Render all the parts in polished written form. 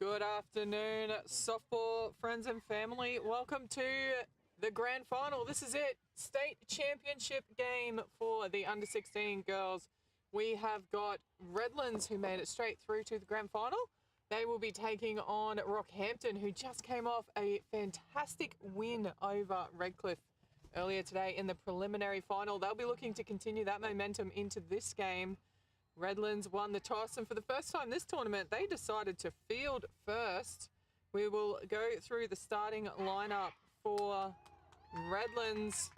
Good afternoon, softball friends and family. Welcome to the grand final. This is it, state championship game for the under-16 girls. We have got Redlands, who made it straight through to the grand final. They will be taking on Rockhampton, who just came off a fantastic win over Redcliffe earlier today in the preliminary final. They'll be looking to continue that momentum into this game. Redlands won the toss, and for the first time this tournament, they decided to field first. We will go through the starting lineup for Redlands.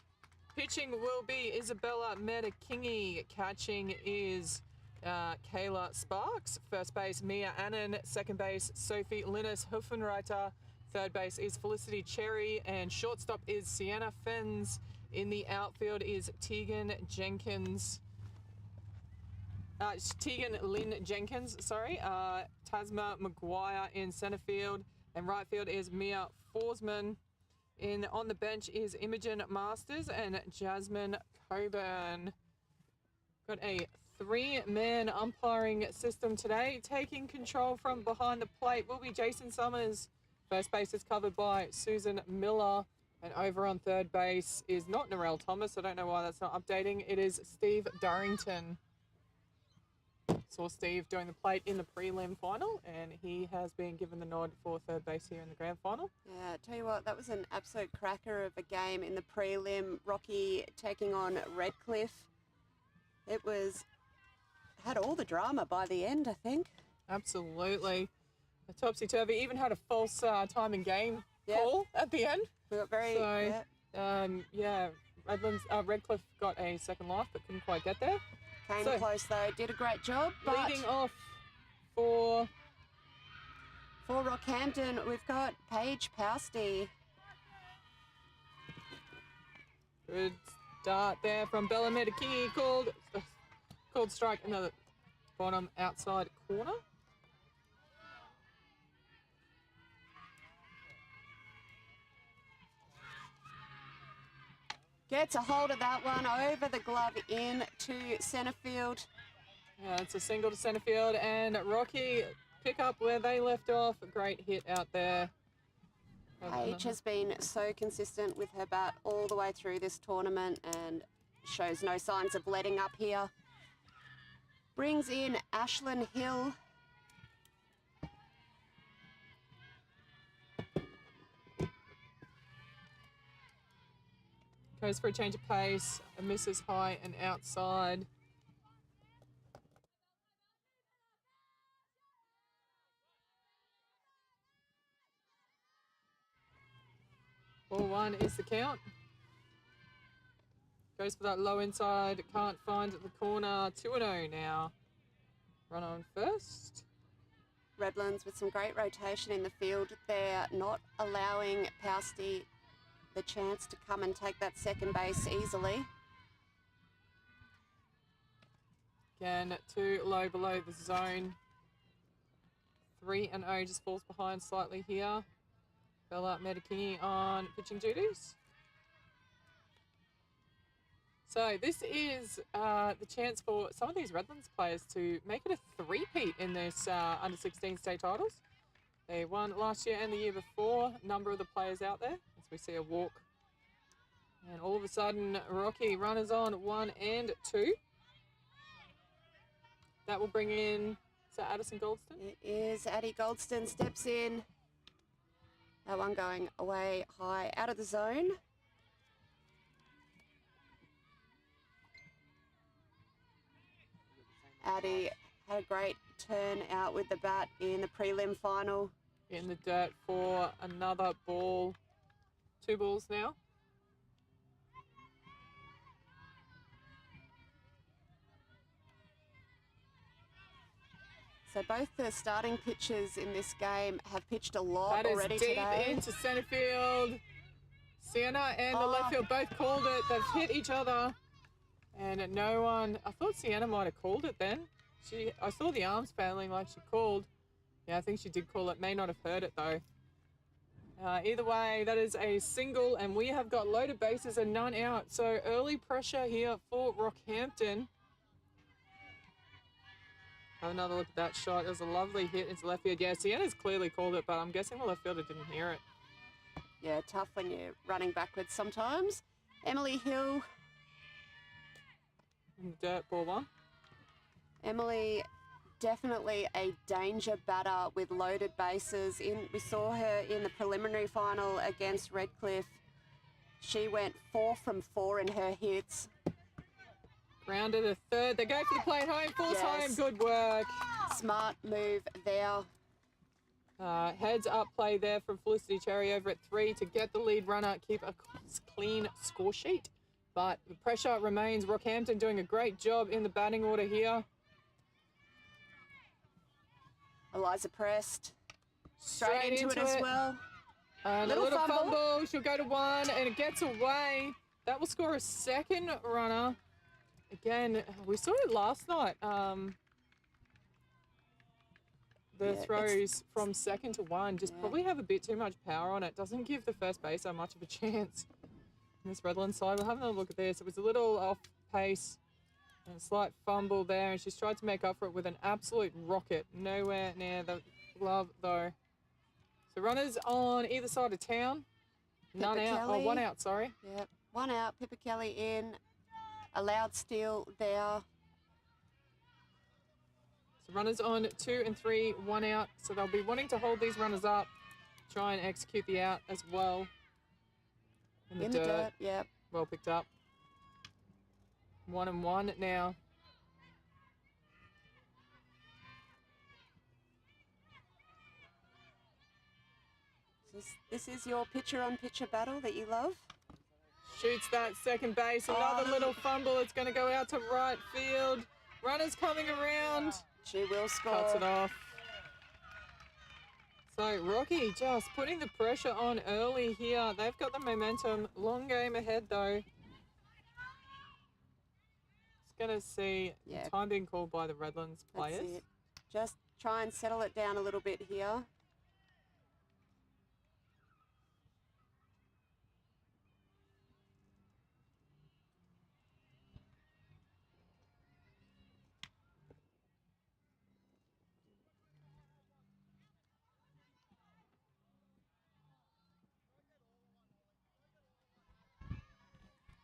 Pitching will be Isabella Metakingi. Catching is Kayla Sparks. First base, Mia Annan. Second base, Sophie Linus Huffenreiter. Third base is Felicity Cherry, and shortstop is Sienna Fens. In the outfield is Tegan Lynn Jenkins, Tasma Maguire in centre field, and right field is Mia Forsman. On the bench is Imogen Masters and Jasmine Coburn. Got a three-man umpiring system today. Taking control from behind the plate will be Jason Summers. First base is covered by Susan Miller. And over on third base is not Narelle Thomas. I don't know why that's not updating. It is Steve Durrington. Saw Steve doing the plate in the prelim final, and he has been given the nod for third base here in the grand final. Yeah, tell you what, that was an absolute cracker of a game in the prelim. Rocky taking on Redcliffe. It had all the drama by the end, I think. Absolutely. A topsy-turvy. Even had a false time and game call at the end. We got Redcliffe got a second life but couldn't quite get there. Came close though, did a great job. But leading off for Rockhampton, we've got Paige Pousty. Good start there from Bella Metakingi. Called strike, another bottom outside corner. Gets a hold of that one over the glove into centre field. Yeah, it's a single to centre field, and Rocky pick up where they left off. A great hit out there. Paige has been so consistent with her bat all the way through this tournament and shows no signs of letting up here. Brings in Ashlyn Hill. Goes for a change of pace, misses high and outside. Ball one is the count. Goes for that low inside, can't find the corner. 2-0 now. Run on first. Redlands with some great rotation in the field. They're not allowing Pousty the chance to come and take that second base easily. Again, too low below the zone. 3-0, just falls behind slightly here. Bella Metakingi on pitching duties. So this is the chance for some of these Redlands players to make it a three-peat in this under-16 state titles. They won last year and the year before. A number of the players out there, as we see a walk. And all of a sudden, Rocky runners on 1 and 2. That will bring in, is that Addison Goldston? It is. Addie Goldston steps in. That one going away high out of the zone. Addie had a great turn out with the bat in the prelim final. In the dirt for another ball. 2 balls now. So both the starting pitchers in this game have pitched a lot already today. That is deep into centre field. Sienna and the left field both called it. They've hit each other. And no one... I thought Sienna might have called it then. I saw the arms failing like she called. Yeah, I think she did call it. May not have heard it though. Either way, that is a single, and we have got loaded bases and none out. So early pressure here for Rockhampton. Have another look at that shot. It was a lovely hit into left field. Yeah, Sienna's clearly called it, but I'm guessing the left fielder didn't hear it. Yeah, tough when you're running backwards sometimes. Emily Hill. In the dirt, ball one. Emily, definitely a danger batter with loaded bases. We saw her in the preliminary final against Redcliffe. She went 4 from 4 in her hits. Grounded a third. They go for the play at home. Falls home. Good work. Smart move there. Heads up play there from Felicity Cherry over at 3 to get the lead runner, keep a clean score sheet. But the pressure remains. Rockhampton doing a great job in the batting order here. Eliza Prest straight into it as well. And a little fumble. She'll go to 1 and it gets away. That will score a second runner. Again, we saw it last night. The throws from 2nd to 1 just probably have a bit too much power on it. Doesn't give the first baser much of a chance. In this Redlands side, we'll have another look at this. It was a little off pace and a slight fumble there, and she's tried to make up for it with an absolute rocket. Nowhere near the glove though. So runners on either side of town. None out. Oh, 1 out, sorry. Yep, 1 out. Pippa Kelly in. Allowed steal there. So runners on 2 and 3, 1 out. So they'll be wanting to hold these runners up, try and execute the out as well. In the dirt, yep. Well picked up. 1 and 1 now. This is your pitcher-on-pitcher battle that you love? Shoots that second base. Another little fumble. It's going to go out to right field. Runners coming around. She will score. Cuts it off. So Rocky just putting the pressure on early here. They've got the momentum. Long game ahead though. Just going to see time being called by the Redlands players. That's it. Just try and settle it down a little bit here.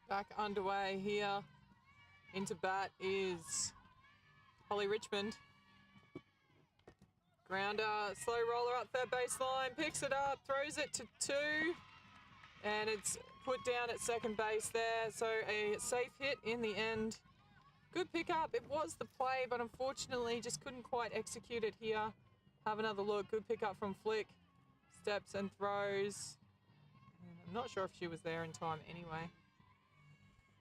Back underway here. Into bat is Holly Richmond. Grounder, slow roller up third baseline, picks it up, throws it to 2, and it's put down at second base there. So a safe hit in the end. Good pickup. It was the play, but unfortunately just couldn't quite execute it here. Have another look. Good pickup from Flick. Steps and throws. And I'm not sure if she was there in time anyway.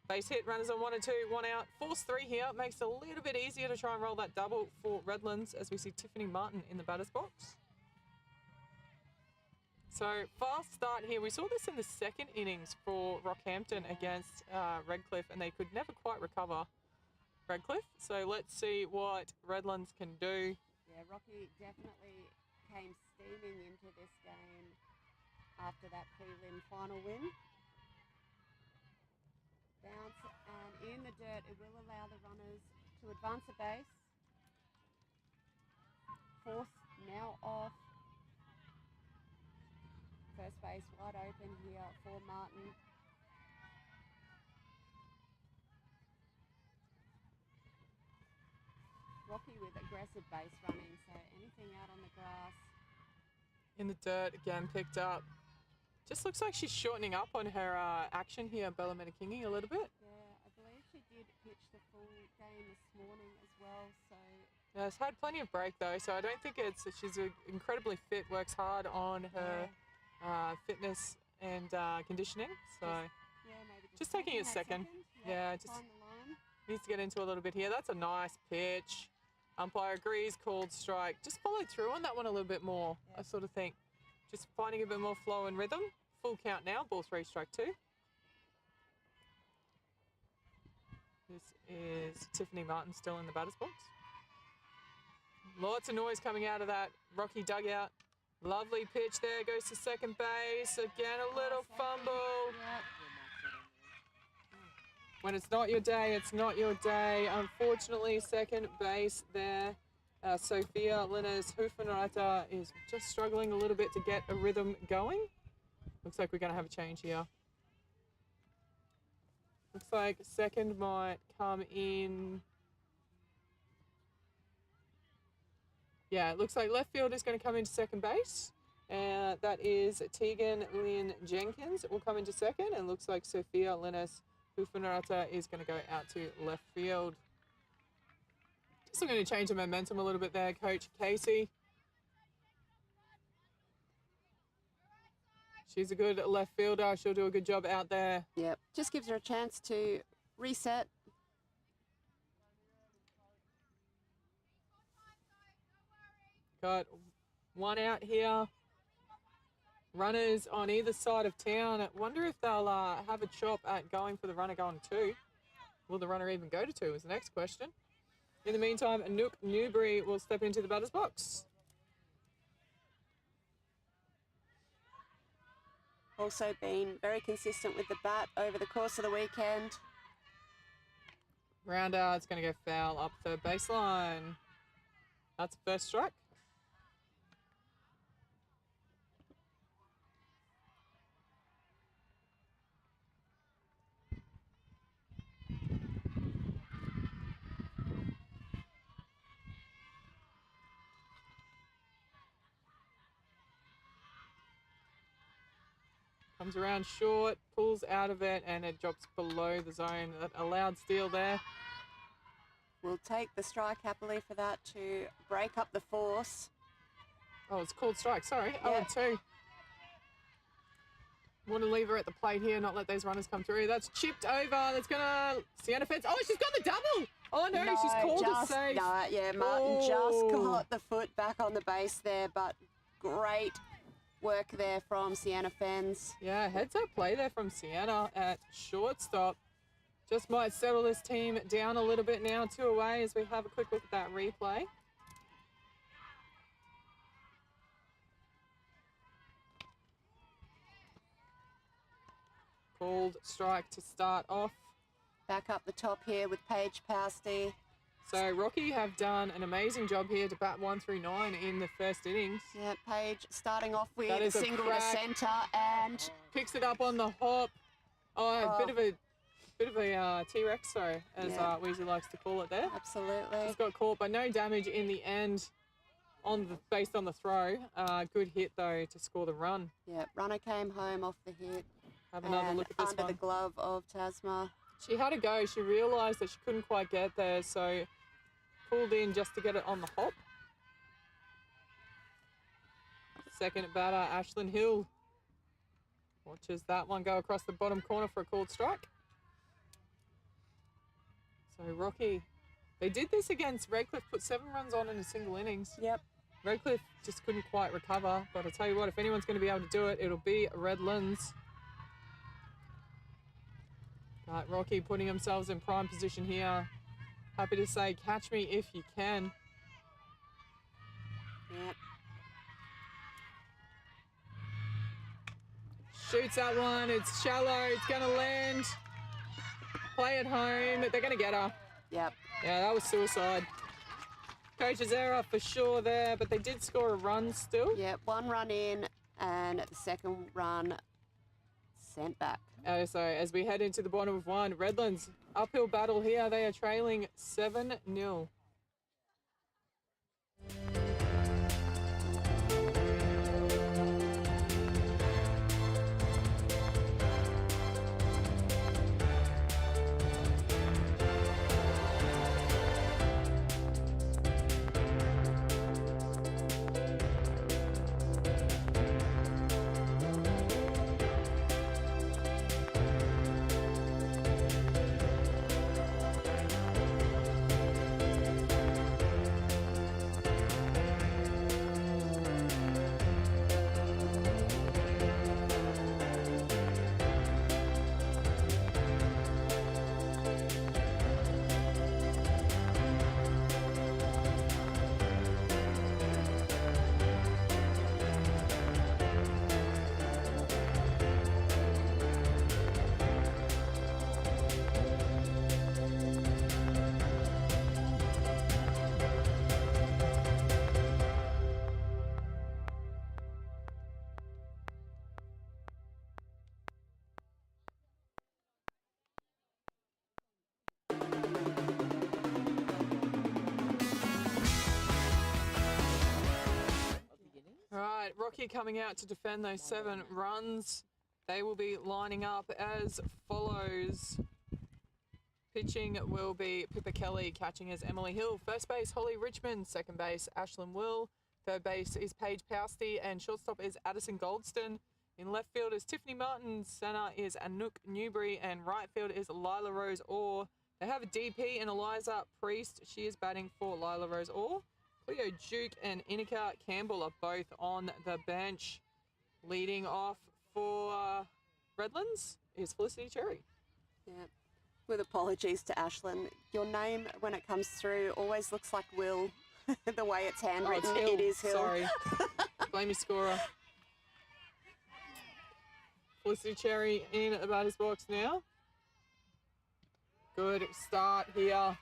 Base hit, runners on 1 and 2, 1 out. Force 3 here, makes it a little bit easier to try and roll that double for Redlands as we see Tiffany Martin in the batter's box. So fast start here. We saw this in the second innings for Rockhampton against Redcliffe, and they could never quite recover Redcliffe. So let's see what Redlands can do. Yeah, Rocky definitely came steaming into this game after that prelim final win. Bounce and in the dirt, it will allow the runners to advance a base. Force now off. First base wide open here for Martin. Rocky with aggressive base running, so anything out on the grass. In the dirt again, picked up. Just looks like she's shortening up on her action here, Bella Metakingi, a little bit. Yeah, I believe she did pitch the full game this morning as well, so... Yeah, she's had plenty of break though, so I don't think she's incredibly fit, works hard on her fitness and conditioning, so... Maybe just taking a second. Yeah, just needs to get into a little bit here. That's a nice pitch. Umpire agrees, called strike. Just follow through on that one a little bit more, I sort of think. Just finding a bit more flow and rhythm. Full count now, ball 3, strike 2. This is Tiffany Martin still in the batter's box. Lots of noise coming out of that Rocky dugout. Lovely pitch there, goes to second base. Again, a little fumble. When it's not your day, it's not your day. Unfortunately, second base there Sophia Linna's Hufenreiter is just struggling a little bit to get a rhythm going. Looks like we're going to have a change here. Looks like second might come in. Yeah, it looks like left field is going to come into second base. That is Tegan Lynn Jenkins will come into second. And looks like Sophia Linna's Hufenreiter is going to go out to left field. Just looking to change the momentum a little bit there, Coach Casey. She's a good left fielder. She'll do a good job out there. Yep, just gives her a chance to reset. Got one out here. Runners on either side of town. I wonder if they'll have a chop at going for the runner going 2. Will the runner even go to 2 is the next question. In the meantime, Anouk Newbury will step into the batter's box. Also been very consistent with the bat over the course of the weekend. Rounder, it's going to go foul up the baseline. That's first strike. Comes around short, pulls out of it, and it drops below the zone. That allowed steal there. We'll take the strike happily for that to break up the force. Oh, it's called strike, sorry. Yeah. 0-2. Want to leave her at the plate here, not let those runners come through. That's chipped over. That's going to... Sienna Fence. Oh, she's got the double. Oh, no, she's called it safe. No, yeah, Martin just got the foot back on the base there, but great work there from Sienna Fens. Yeah, heads up play there from Sienna at shortstop. Just might settle this team down a little bit now, 2 away, as we have a quick look at that replay. Called strike to start off. Back up the top here with Paige Pousty. So Rocky have done an amazing job here to bat 1 through 9 in the first innings. Yeah, Paige starting off with a single to centre and picks it up on the hop. Oh, a bit of a T-Rex, sorry, as Weezy likes to call it there. Absolutely. Just got caught, but no damage in the end based on the throw. Good hit though to score the run. Yeah, runner came home off the hit. Have another look at this under one. the glove of Tasma. She had a go. She realised that she couldn't quite get there, so pulled in just to get it on the hop. Second batter, Ashlyn Hill. Watches that one go across the bottom corner for a called strike. So Rocky, they did this against Redcliffe, put 7 runs on in a single innings. Yep. Redcliffe just couldn't quite recover, but I'll tell you what, if anyone's going to be able to do it, it'll be Redlands. But Rocky putting themselves in prime position here. Happy to say, catch me if you can. Yep. Shoots that one. It's shallow. It's going to land. Play at home. They're going to get her. Yep. Yeah, that was suicide. Coach's error for sure there, but they did score a run still. Yep, 1 run in and the second run sent back. So as we head into the bottom of 1, Redlands uphill battle here. They are trailing 7-0. Rocky coming out to defend those 7 runs. They will be lining up as follows. Pitching will be Pippa Kelly, catching is Emily Hill. First base, Holly Richmond. Second base, Ashlyn Will. Third base is Paige Pousty, and shortstop is Addison Goldston. In left field is Tiffany Martin. Centre is Anouk Newbury, and right field is Lila Rose Orr. They have a DP and Eliza Priest. She is batting for Lila Rose Orr. Cleo Duke and Inika Campbell are both on the bench. Leading off for Redlands is Felicity Cherry. Yeah. With apologies to Ashlyn, your name when it comes through always looks like Will. The way it's handwritten, it is Hill. Sorry. Blame your scorer. Felicity Cherry in the batter's box now. Good start here.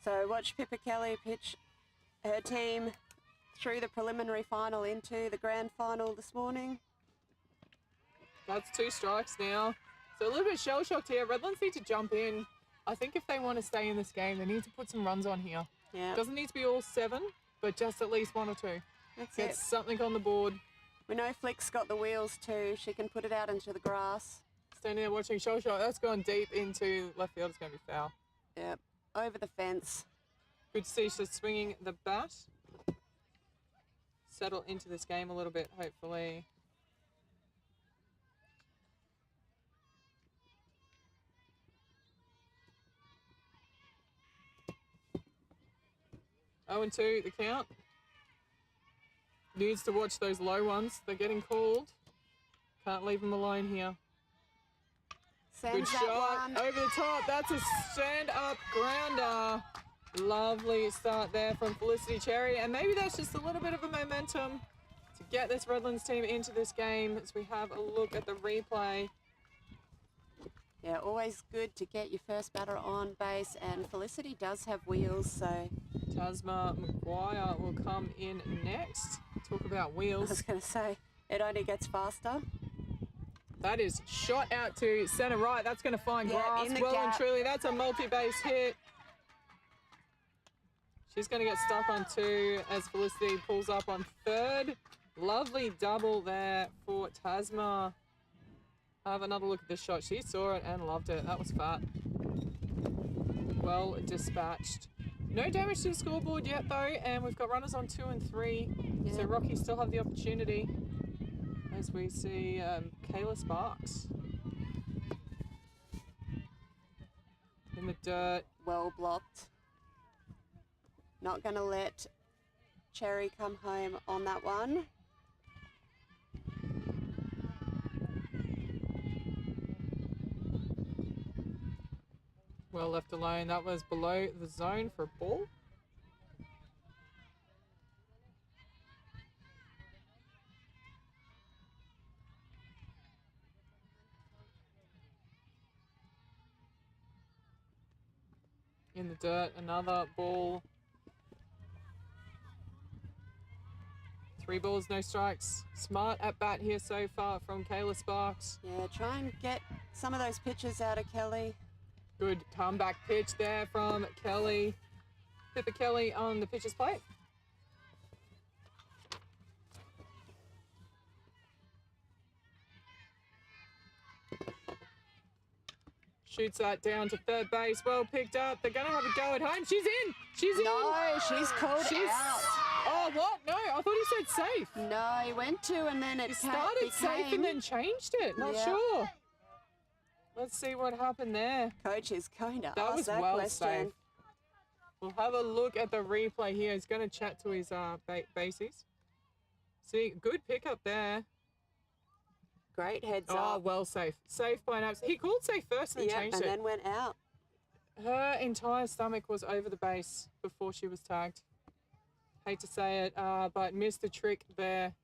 So watch Pippa Kelly pitch her team through the preliminary final into the grand final this morning. That's 2 strikes now. So a little bit shell-shocked here. Redlands need to jump in. I think if they want to stay in this game, they need to put some runs on here. Yeah. Doesn't need to be all 7, but just at least 1 or 2. That's Get it. something on the board. We know Flick's got the wheels too. She can put it out into the grass. Standing there watching shell-shock. That's gone deep into left field. It's going to be foul. Yep. Over the fence. Good to see she's swinging the bat. Settle into this game a little bit, hopefully. Oh, and 2, the count. Needs to watch those low ones. They're getting called. Can't leave them alone here. Sends Good that shot. one. Over the top. That's a stand-up grounder. Lovely start there from Felicity Cherry. And maybe that's just a little bit of a momentum to get this Redlands team into this game as we have a look at the replay. Yeah, always good to get your first batter on base, and Felicity does have wheels, so... Tasma Maguire will come in next. Talk about I wheels. was going to say, it only gets faster. That is shot out to centre right. That's going to find grass. in the Well and gap. truly, that's a multi-base hit. She's going to get stuck on 2 as Felicity pulls up on 3rd. Lovely double there for Tasma. Have another look at this shot. She saw it and loved it. That was fat. Well dispatched. No damage to the scoreboard yet, though, and we've got runners on 2 and 3. Yeah. So Rocky still have the opportunity as we see Kayla Sparks in the dirt. Well blocked. Not going to let Cherry come home on that one. Well left alone. That was below the zone for a ball. In the dirt, another ball. 3 balls, no strikes. Smart at bat here so far from Kayla Sparks. Yeah, try and get some of those pitches out of Kelly. Good comeback pitch there from Kelly. Pippa Kelly on the pitcher's plate. Shoots that down to 3rd base. Well picked up. They're going to have a go at home. She's in. She's in. No, she's called out. Oh, what? No, I thought he said safe. No, he went to and then it He started safe and then changed it. Not Yeah. sure. Let's see what happened there. Coach is going to That ask was that well question. safe. We'll have a look at the replay here. He's going to chat to his bases. See, good pickup there. Great heads Oh, up. well safe. Safe by an abs. He called safe first and then Yep, changed and it. then went out. Her entire stomach was over the base before she was tagged. Hate to say it, but missed a trick there.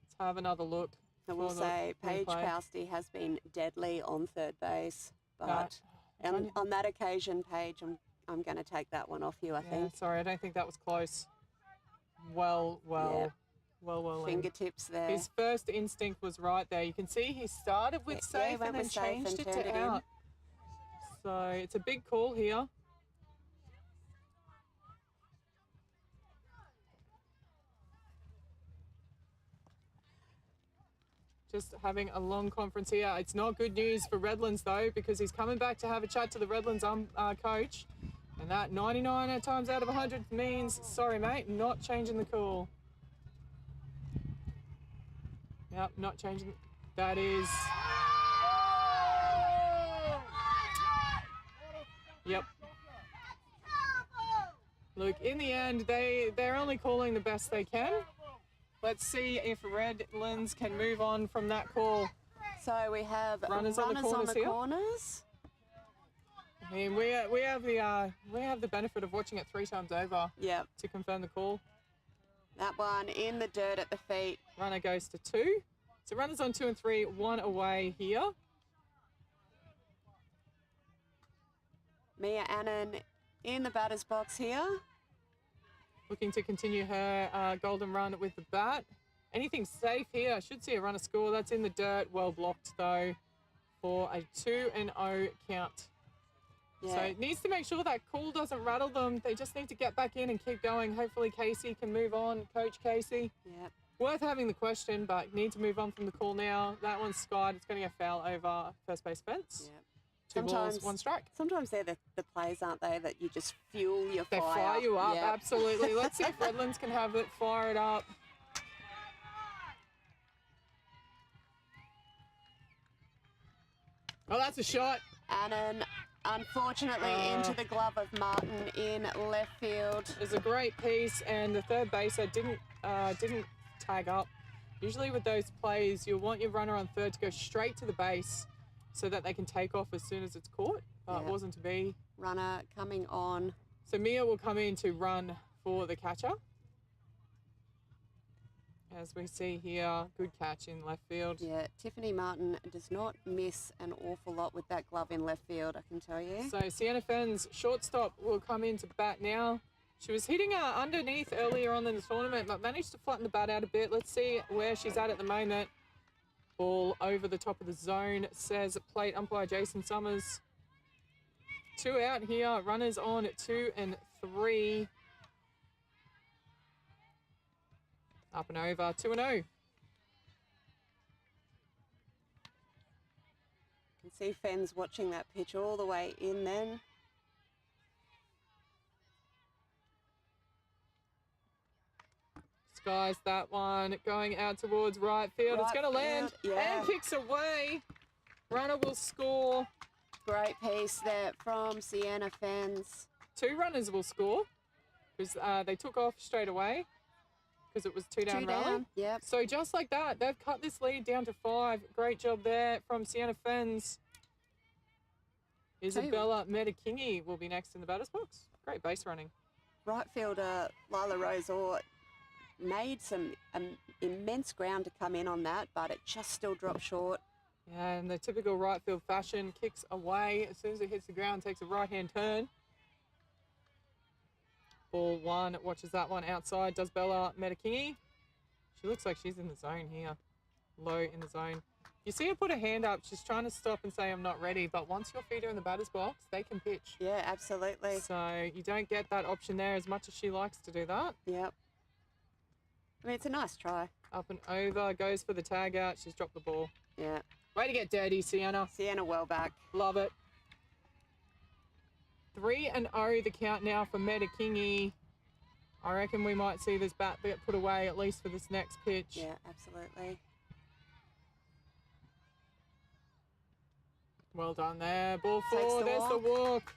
Let's have another look. I will for the say Paige replay. Pousty has been deadly on 3rd base, but on that occasion, Paige, I'm going to take that one off you, I Yeah, think. sorry, I don't think that was close. Well in. Fingertips there. His first instinct was right there. You can see he started with Yeah, he safe went and then with safe changed and it turned to it in. out. So it's a big call here. just having a long conference here. It's not good news for Redlands, though, because he's coming back to have a chat to the Redlands coach. And that 99 times out of 100 means, sorry, mate, not changing the call. Yep, not changing. That is... Yep. Look, in the end, they're only calling the best they can. Let's see if Redlands can move on from that call. So we have runners on the corners. I mean, we have the benefit of watching it 3 times over. Yep. To confirm the call. That one in the dirt at the feet. Runner goes to 2. So runners on 2 and 3, 1 away here. Mia Annan in the batter's box here. Looking to continue her golden run with the bat. Anything safe here? I should see a runner score. That's in the dirt. Well blocked, though, for a 2-0 count. Yeah. So it needs to make sure that call doesn't rattle them. They just need to get back in and keep going. Hopefully Casey can move on. Coach Casey. Yep. Worth having the question, but need to move on from the call now. That one's skied. It's going to get foul over first base fence. Yep. 2 balls, 1 strike. Sometimes they're the plays, aren't they, that you just fuel your fire. They fire you up, absolutely. Let's see if Redlands can have it, fire it up. Oh, that's a shot. Annan, unfortunately, into the glove of Martin in left field. It was a great piece, and the third baser didn't tag up. Usually with those plays, you'll want your runner on third to go straight to the base so that they can take off as soon as it's caught, but it wasn't to be. Runner coming on. So Mia will come in to run for the catcher. As we see here, good catch in left field. Yeah, Tiffany Martin does not miss an awful lot with that glove in left field, I can tell you. So Sienna Fenn's shortstop will come in to bat now. She was hitting underneath earlier on in the tournament, but managed to flatten the bat out a bit. Let's see where she's at the moment. Ball over the top of the zone, says plate umpire Jason Summers. 2 out here, runners on 2 and 3. Up and over, 2-0. You can see Fenn's watching that pitch all the way in then. Skies that one, going out towards right field. It's going to land and kicks away. Runner will score. Great piece there from Sienna Fenn's. 2 runners will score because they took off straight away because it was 2 down rally. Yep. So just like that, they've cut this lead down to 5. Great job there from Sienna Fenn's. Isabella Metakingi will be next in the batter's box. Great base running. Right fielder Lila Rosor made some immense ground to come in on that, but it just still dropped short. Yeah, in the typical right field fashion, kicks away. As soon as it hits the ground, takes a right-hand turn. Ball 1, watches that one outside. Does Bella Metakingi. She looks like she's in the zone here. Low in the zone. You see her put her hand up. She's trying to stop and say, I'm not ready. But once your feet are in the batter's box, they can pitch. Yeah, absolutely. So you don't get that option there as much as she likes to do that. Yep. I mean, it's a nice try. Up and over, goes for the tag out. She's dropped the ball. Yeah. Way to get dirty, Sienna. Sienna well back. Love it. 3-0 the count now for Metakingi. I reckon we might see this bat get put away at least for this next pitch. Yeah, absolutely. Well done there. Ball 4, there's the walk.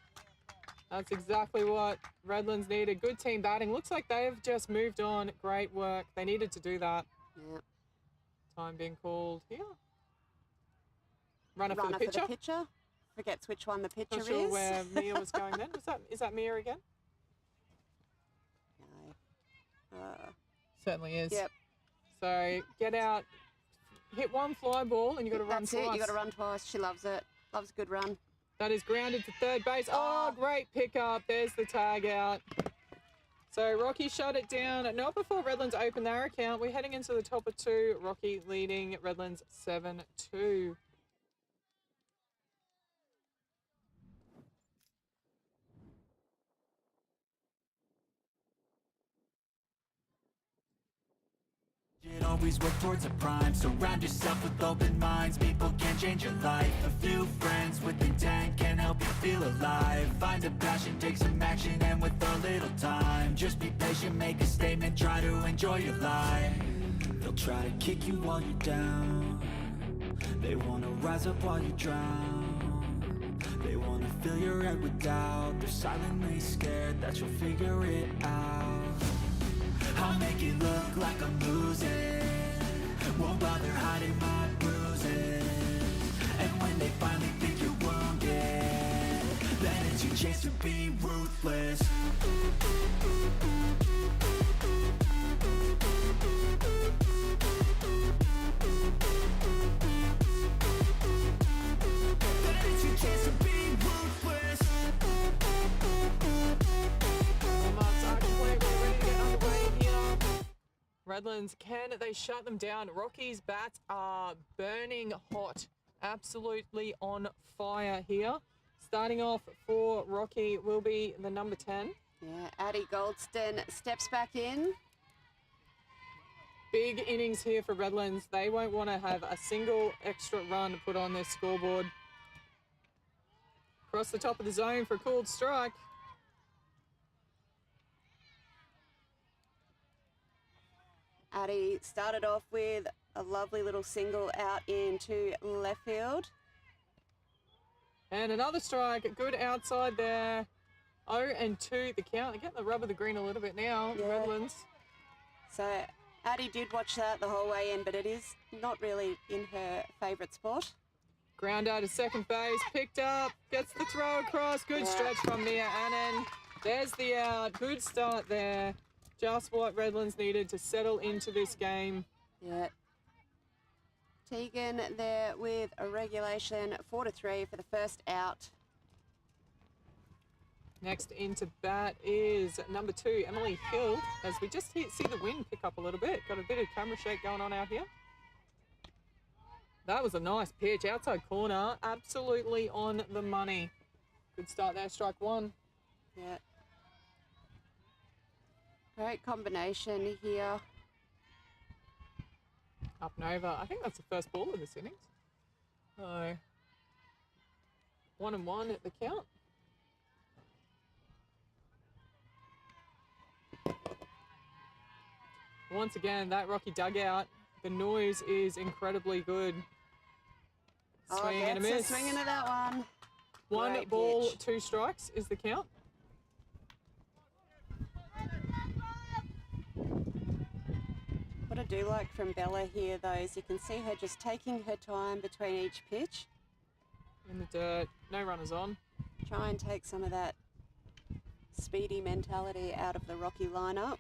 That's exactly what Redlands needed. Good team batting. Looks like they've just moved on. Great work. They needed to do that. Yeah. Time being called here. Runner for the pitcher. Forgets which one the pitcher Not sure is. where Mia was going then. Is that Mia again? No. Certainly is. Yep. So get out, hit 1 fly ball, and you've got to run twice. That's it. You've got to run twice. She loves it. Loves a good run. That is grounded to third base. Oh, great pickup. There's the tag out. So Rocky shut it down. Not before Redlands opened their account. We're heading into the top of 2. Rocky leading Redlands 7-2. Always work towards a prime. Surround yourself with open minds. People can change your life. A few friends with intent can help you feel alive. Find a passion, take some action, and with a little time, just be patient, make a statement, try to enjoy your life. They'll try to kick you while you're down. They wanna rise up while you drown. They wanna fill your head with doubt. They're silently scared that you'll figure it out. I'll make it look like I'm losing. Won't bother hiding my bruises. And when they finally think you're wounded, then it's your chance to be ruthless. Then it's your chance to be ruthless. Redlands, can they shut them down? Rocky's bats are burning hot, absolutely on fire here. Starting off for Rocky will be the number 10. Yeah, Addie Goldston steps back in. Big innings here for Redlands. They won't want to have a single extra run to put on their scoreboard. Across the top of the zone for a called strike. Addie started off with a lovely little single out into left field. And another strike, good outside there. 0-2 the count. They're getting the rub of the green a little bit now, Yeah. Redlands. So Addie did watch that the whole way in, but it is not really in her favourite spot. Ground out to second base, picked up, gets the throw across. Good stretch from Mia Annan. There's the out. Good start there. Just what Redlands needed to settle into this game. Yeah. Tegan there with a regulation 4-3 for the first out. Next into bat is number 2, Emily Hill, as we just see the wind pick up a little bit. Got a bit of camera shake going on out here. That was a nice pitch, outside corner, absolutely on the money. Good start there, strike one. Yeah. Great combination here. Up and over. I think that's the first ball of this innings. So, 1-1 at the count. Once again, that Rocky dugout, the noise is incredibly good. Swing and a miss. Swing into that one. One Great ball, pitch. 2 strikes is the count. What I do like from Bella here, though, is you can see her just taking her time between each pitch. In the dirt, no runners on. Try and take some of that speedy mentality out of the Rocky lineup.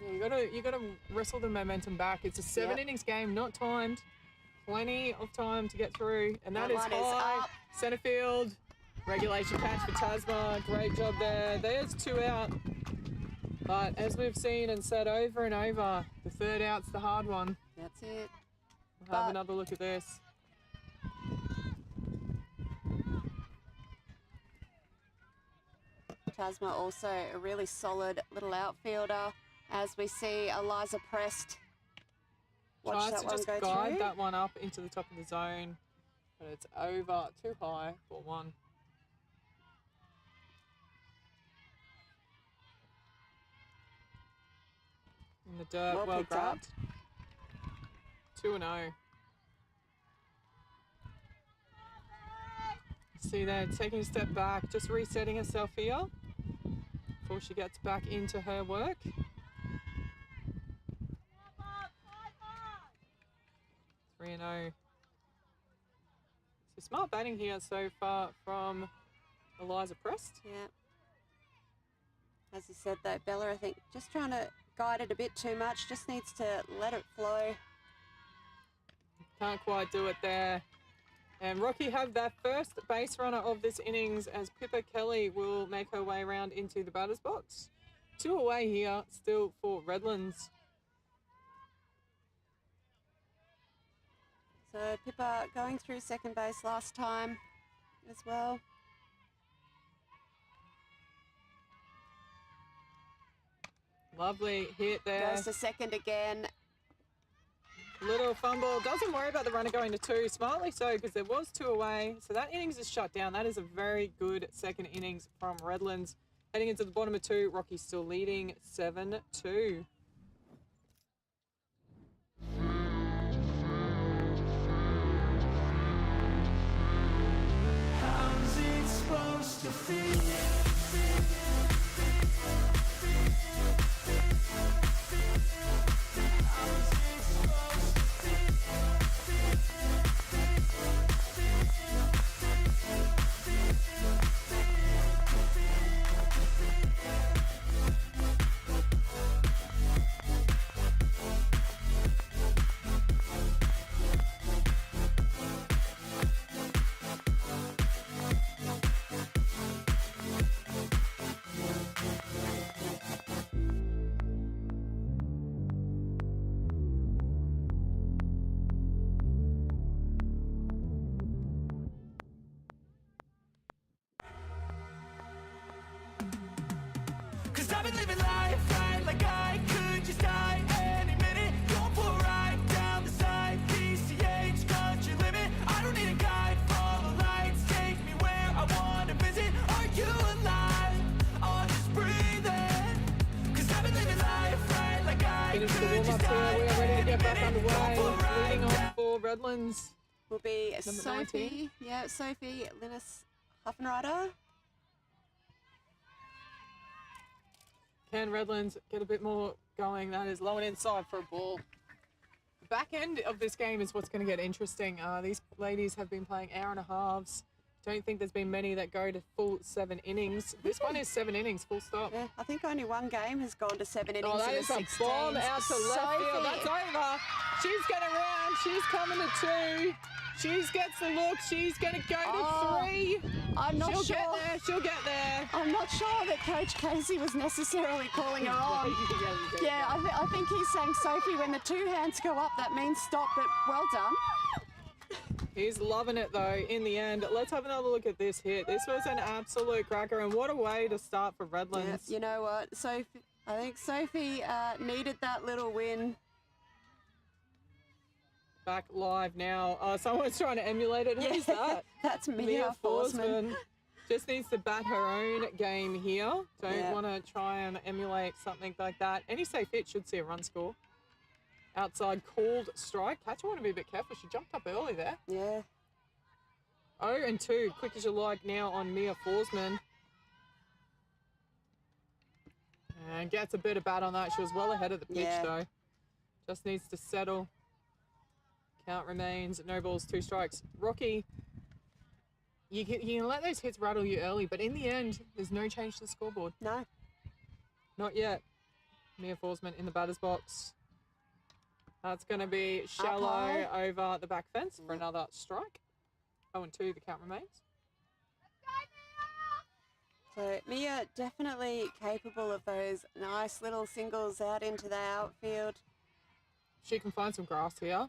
Yeah, you gotta wrestle the momentum back. It's a 7 innings game, not timed. Plenty of time to get through, and that is one is high. up. Center field, regulation catch for Tasma. Great job there. There's 2 out. But as we've seen and said over and over, the third out's the hard one. That's it. We'll have another look at this. Tasma also a really solid little outfielder, as we see Eliza Prest watch Tries that to one just go guide through. that one up into the top of the zone, but it's over too high for 1. In the dirt, well picked up. grabbed. 2-0. See there, taking a step back, just resetting herself here before she gets back into her work. 3-0. So smart batting here so far from Eliza Prest. Yeah. As you said, though, Bella, I think, just trying to guide it a bit too much, just needs to let it flow. Can't quite do it there. And Rocky have that first base runner of this innings as Pippa Kelly will make her way around into the batter's box. 2 away here still for Redlands. So Pippa going through second base last time as well. Lovely hit there. Goes to second again. Little fumble. Doesn't worry about the runner going to 2. Smartly so, because there was 2 away. So that innings is shut down. That is a very good second innings from Redlands. Heading into the bottom of 2, Rocky's still leading 7-2. How's it supposed to feel? I've been living life right like I could just die any minute. Going for a ride down the side, PCH country limit. I don't need a guide, follow lights, take me where I want to visit. Are you alive? Or just breathing? Cause I've been living life right like I Finish the could warm-up just here. die We are ready to any get back minute. underway. Going for a ride Leading down- on for Redlands. Will be Number Sophie. 19. Yeah, Sophie Linus Huffenrider. Can Redlands get a bit more going? That is low and inside for a ball. The back end of this game is what's going to get interesting. These ladies have been playing hour and a halves. Don't think there's been many that go to full 7 innings. This one is 7 innings, full stop. Yeah, I think only one game has gone to 7 innings Oh, that in is the a 16s. bomb out to left field. Sophie. That's over. She's going around. She's coming to 2. She gets the look. She's going to go to 3. I'm not She'll sure. get there. She'll get there. I'm not sure that Coach Casey was necessarily calling her on. Yeah, I think he's saying, Sophie, when the 2 hands go up, that means stop, but well done. He's loving it, though, in the end. Let's have another look at this hit. This was an absolute cracker, and what a way to start for Yeah, Redlands. you know what, Sophie, I think Sophie needed that little win. Back live now. Someone's trying to emulate it. Who's that? That's Mia Forsman. Just needs to bat her own game here. Don't Yeah. want to try and emulate something like that. Any safe hit should see a run score. Outside called strike. Catcher want to be a bit careful. She jumped up early there. Yeah. 0-2. Quick as you like now on Mia Forsman. And gets a bit of bat on that. She was well ahead of the pitch, Yeah. though. Just needs to settle. Count remains. No balls, 2 strikes. Rocky, you can let those hits rattle you early, but in the end, there's no change to the scoreboard. No. Not yet. Mia Forsman in the batter's box. That's going to be shallow high. over the back fence for another strike. 0-2, the count remains. So Mia definitely capable of those nice little singles out into the outfield. She can find some grass here.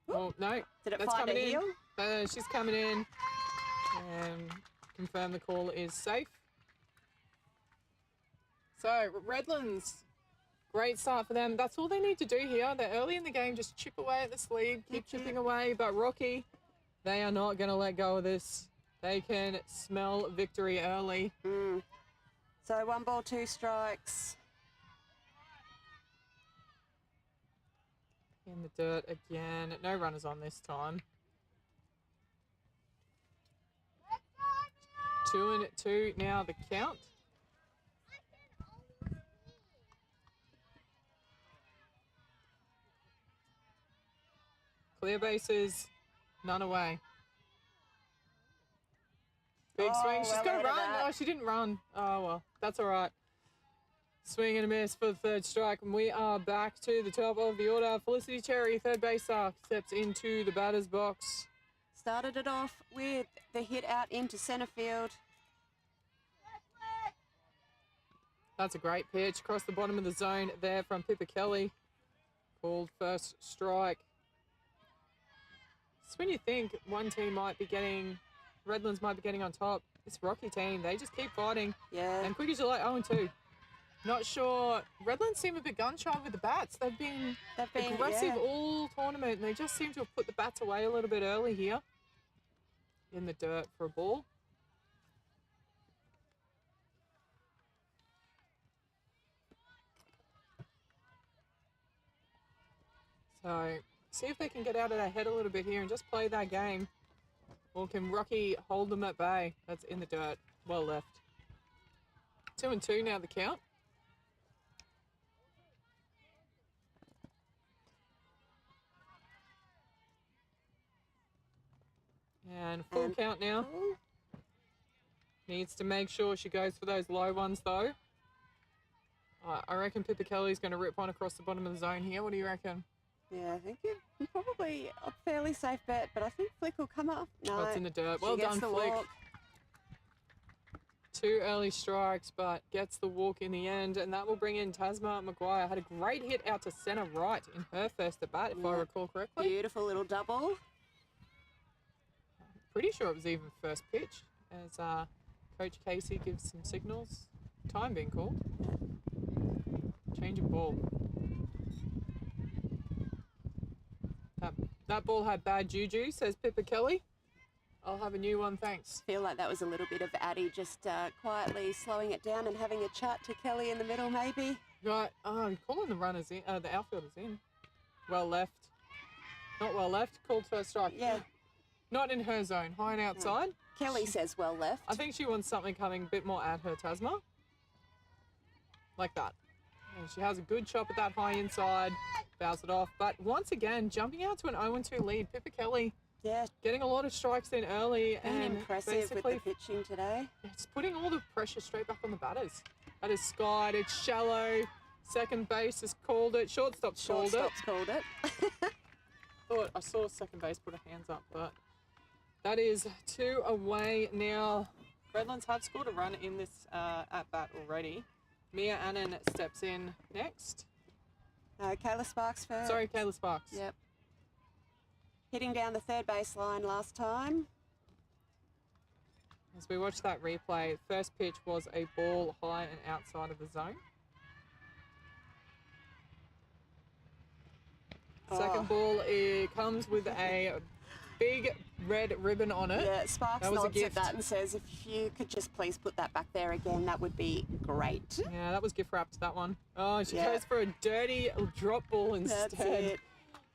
Oh, no. Did it That's find a coming in. heel? She's coming in. And confirm the call is safe. So, Redlands, great start for them. That's all they need to do here. They're early in the game, just chip away at the sleeve, keep chipping away. But Rocky, they are not going to let go of this. They can smell victory early. So 1 ball, 2 strikes. In the dirt again. No runners on this time. 2-2 now the count. Clear bases, none away. Big swing. She's well going to ahead of run. that. Oh, she didn't run. Oh, well, that's all right. Swing and a miss for the 3rd strike. And we are back to the top of the order. Felicity Cherry, 3rd baser, steps into the batter's box. Started it off with the hit out into centre field. That's a great pitch across the bottom of the zone there from Pippa Kelly. Called 1st strike. It's when you think one team might be getting, Redlands might be getting on top. This Rocky team, they just keep fighting. Yeah. And quick as you like, 0-2. Not sure. Redlands seem a bit gun-shy with the bats. They've been aggressive all tournament, and they just seem to have put the bats away a little bit early here. In the dirt for a ball. So, see if they can get out of their head a little bit here and just play that game. Or can Rocky hold them at bay? That's in the dirt. Well left. 2-2 now the count. And full count now. Needs to make sure she goes for those low ones though. I reckon Pippa Kelly's going to rip one across the bottom of the zone here. What do you reckon? Yeah, I think it's probably a fairly safe bet, but I think Flick will come up. No, it's in the dirt. Well done, Flick. Walk. 2 early strikes, but gets the walk in the end, and that will bring in Tasma Maguire. Had a great hit out to centre right in her first at bat, if I recall correctly. Beautiful little double. Pretty sure it was even first pitch, as Coach Casey gives some signals. Time being called. Change of ball. That ball had bad juju, says Pippa Kelly. I'll have a new one, thanks. Feel like that was a little bit of Addie just quietly slowing it down and having a chat to Kelly in the middle, maybe. Right, calling the runners in, the outfielders in. Well left. Not well left, called first strike. Yeah. Not in her zone, high and outside. No. Kelly says well left. I think she wants something coming a bit more at her, Tasma. Like that. And she has a good chop at that high inside, fouls it off. But once again, jumping out to an 0-2 lead, Pippa Kelly getting a lot of strikes in early. And impressive with the pitching today. It's putting all the pressure straight back on the batters. That is skied, it's shallow. Second base has called it. Shortstop's called it. Thought I saw second base put her hands up, but that is 2 away now. Redlands have scored a run in this at-bat already. Mia Annan steps in next. Kayla Sparks first. Sorry, Kayla Sparks. Yep. Hitting down the third base line last time. As we watch that replay, first pitch was a ball high and outside of the zone. Second ball, it comes with a big red ribbon on it. Yeah, Sparks nods at that and says, if you could just please put that back there again, that would be great. Yeah, that was gift wrapped, that one. Oh, she goes for a dirty drop ball instead. That's it.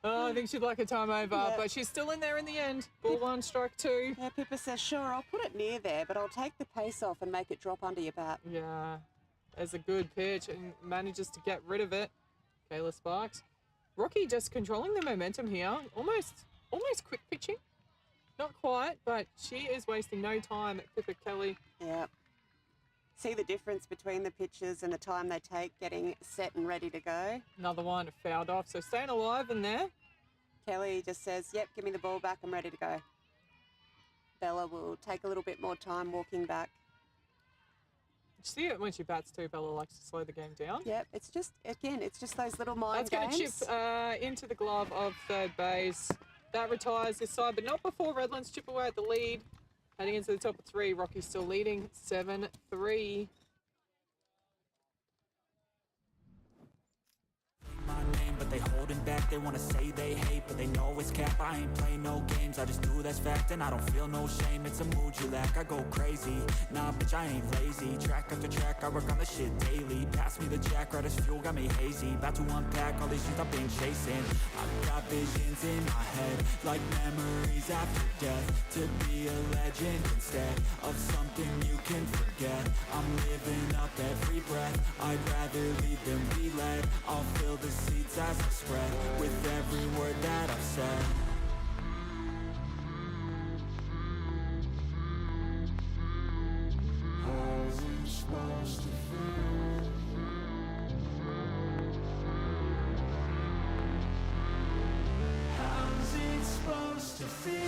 Oh, I think she'd like a time over, but she's still in there in the end. Ball 1, strike 2. Yeah, Pippa says, sure, I'll put it near there, but I'll take the pace off and make it drop under your bat. Yeah, there's a good pitch and manages to get rid of it. Kayla Sparks. Rocky just controlling the momentum here. Almost quick pitching. Not quite, but she is wasting no time at Pippa Kelly. Yeah. See the difference between the pitches and the time they take getting set and ready to go. Another one fouled off, so staying alive in there. Kelly just says, yep, give me the ball back, I'm ready to go. Bella will take a little bit more time walking back. See it when she bats too, Bella likes to slow the game down. Yep, it's just those little mind games. That's going to chip into the glove of third base. That retires this side, but not before Redlands chip away at the lead. Heading into the top of 3, Rocky's still leading 7-3. My name, but they holding back. They wanna say they hate, but they know it's cap. I ain't playing no games, I just do that's fact. And I don't feel no shame, it's a mood you lack. I go crazy, nah bitch I ain't lazy. Track after track, I work on the shit daily. Pass me the jack, right as fuel, got me hazy. About to unpack all these things I've been chasing. I've got visions in my head, like memories after death. To be a legend instead of something you can forget. I'm living up every breath, I'd rather lead than be led. I'll fill the seats as I spread with every word that I've said. How's it supposed to feel? How's it supposed to feel?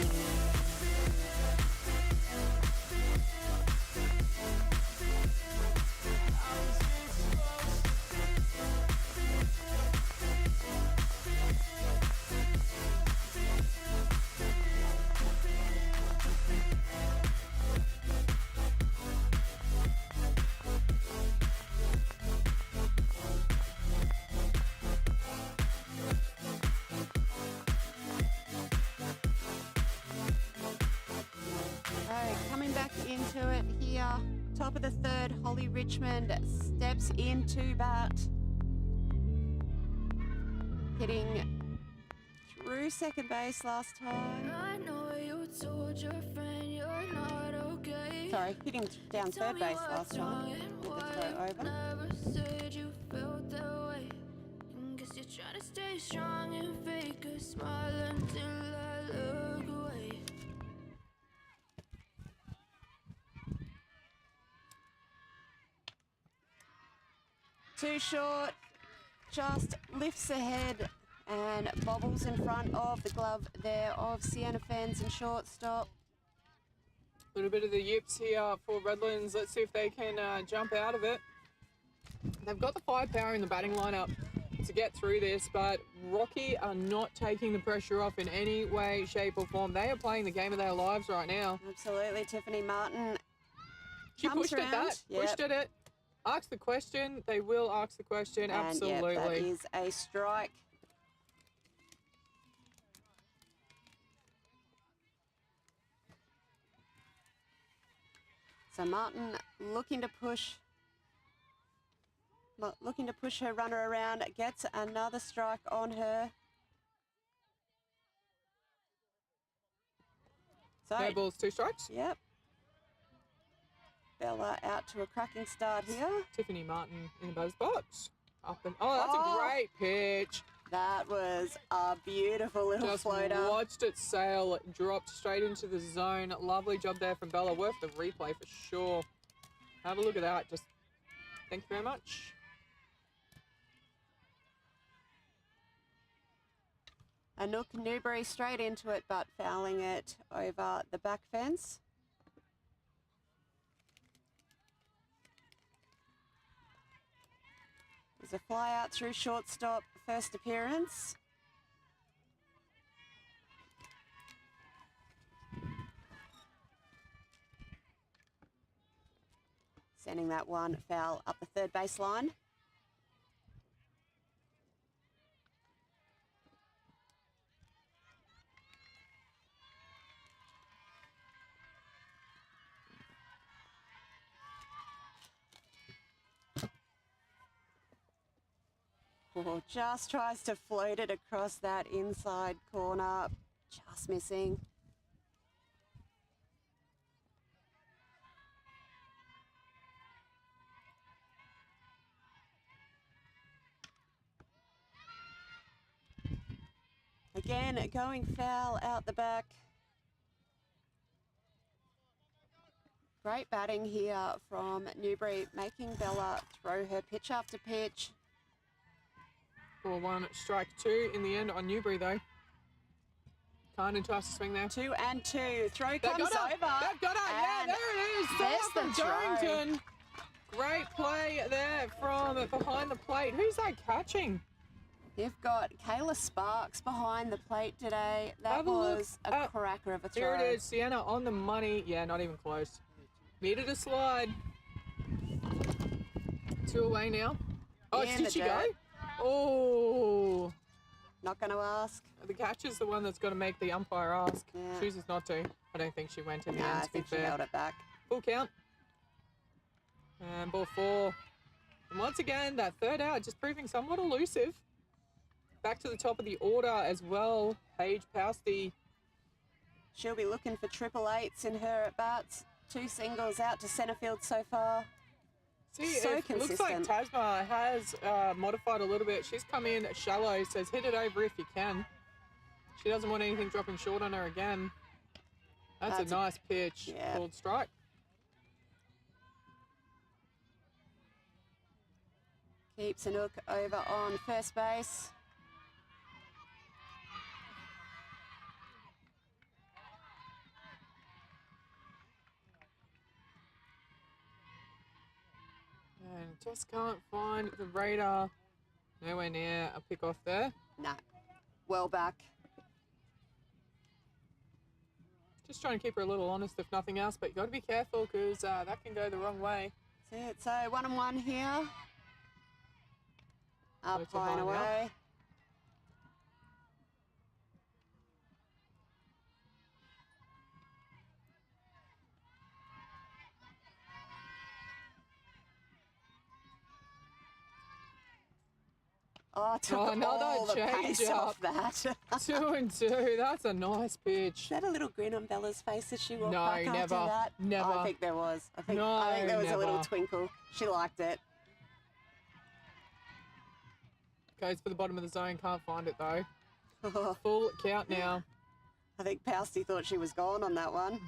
here. Top of the third, Holly Richmond steps into bat. Hitting through second base last time. I know you told your friend you're not okay. Sorry, hitting down third base last time. With the throw over. Never said you felt that way. Guess you're trying to stay strong and fake a smile until I look away. Too short, just lifts ahead and bobbles in front of the glove there of Sienna Fens and shortstop. A little bit of the yips here for Redlands. Let's see if they can jump out of it. They've got the firepower in the batting lineup to get through this, but Rocky are not taking the pressure off in any way, shape or form. They are playing the game of their lives right now. Absolutely, Tiffany Martin. She pushed at that, pushed at it. Ask the question. They will ask the question, And absolutely. yep, that is a strike. So Martin looking to push her runner around, gets another strike on her. So, No balls, 2 strikes. yep. Bella out to a cracking start here. Tiffany Martin in the batter's box. Up and that's a great pitch. That was a beautiful little Just floater. watched it sail, dropped straight into the zone. Lovely job there from Bella. Worth the replay for sure. Have a look at that. Just thank you very much. Anouk Newbury straight into it, but fouling it over the back fence. There's a fly out through shortstop, first appearance. Sending that one foul up the third baseline. Oh, just tries to float it across that inside corner, just missing. Again, going foul out the back. Great batting here from Newbury, making Bella throw her pitch after pitch. 4-1, strike 2 in the end on Newbury though. Kind and tries to swing there. 2 and 2. Throw They've comes got her. over. They've got her. Yeah, And there it is. there's From the throw. Dorrington. Great play there from behind the plate. Who's that catching? You've got Kayla Sparks behind the plate today. That Have a look was a at- cracker of a throw. Here it is. Sienna on the money. Yeah, not even close. Needed a slide. 2 away now. Oh, In did the she go? dirt. Oh. Not going to ask. The catcher's the one that's got to make the umpire ask. Yeah. Chooses not to. I don't think she went in the No, end, I to be think she fair. held it back. Full count. And ball 4. And once again, that third out just proving somewhat elusive. Back to the top of the order as well. Paige Pousty. She'll be looking for triple eights in her at bats. 2 singles out to centre field so far. See, So it looks like consistent. Tasma has modified a little bit. She's come in shallow, says hit it over if you can. She doesn't want anything dropping short on her again. That's a nice pitch. yeah. Called strike. Keeps Anouk over on first base. And just can't find the radar. Nowhere near a pick off there. No. Well back. Just trying to keep her a little honest, if nothing else, but you got to be careful because that can go the wrong way. That's it. So 1 and 1 here. Up Go to high and high now. away. Oh, took another all the change pace up. off that. 2-2. That's a nice pitch. Is that a little grin on Bella's face as she walked No, back never. after that? Never. I think there was. I think No, there was a little never. twinkle. She liked it. Goes for the bottom of the zone. Can't find it though. Full count now. I think Pousty thought she was gone on that one.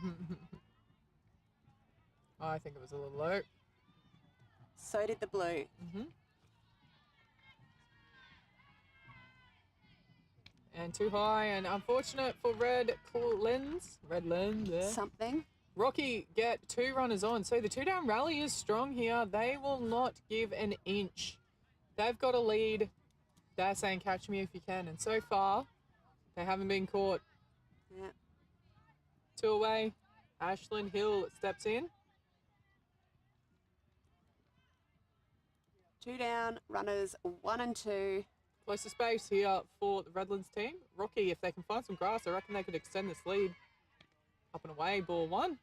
I think it was a little low. So did the blue. And too high, and unfortunate for Redlands. Yeah. Something. Rocky get 2 runners on, so the 2-down rally is strong here. They will not give an inch. They've got a lead. They're saying catch me if you can, and so far they haven't been caught. Yeah. 2 away. Ashlyn Hill steps in. 2 down, runners 1 and 2. Closest base here for the Redlands team. Rocky, if they can find some grass, I reckon they could extend this lead. Up and away, ball 1.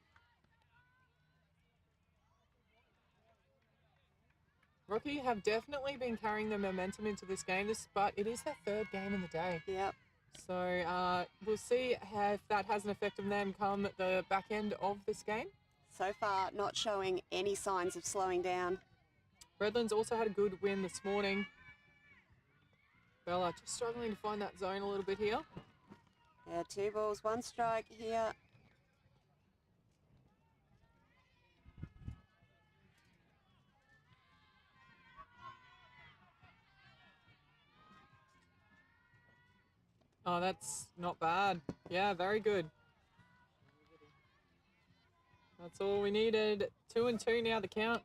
Rocky have definitely been carrying the momentum into this game, but it is their 3rd game in the day. Yep. So we'll see if that has an effect on them come the back end of this game. So far, not showing any signs of slowing down. Redlands also had a good win this morning. Bella just struggling to find that zone a little bit here. Yeah, 2 balls, 1 strike here. Oh, that's not bad. Yeah, very good. That's all we needed. 2 and 2 now, the count.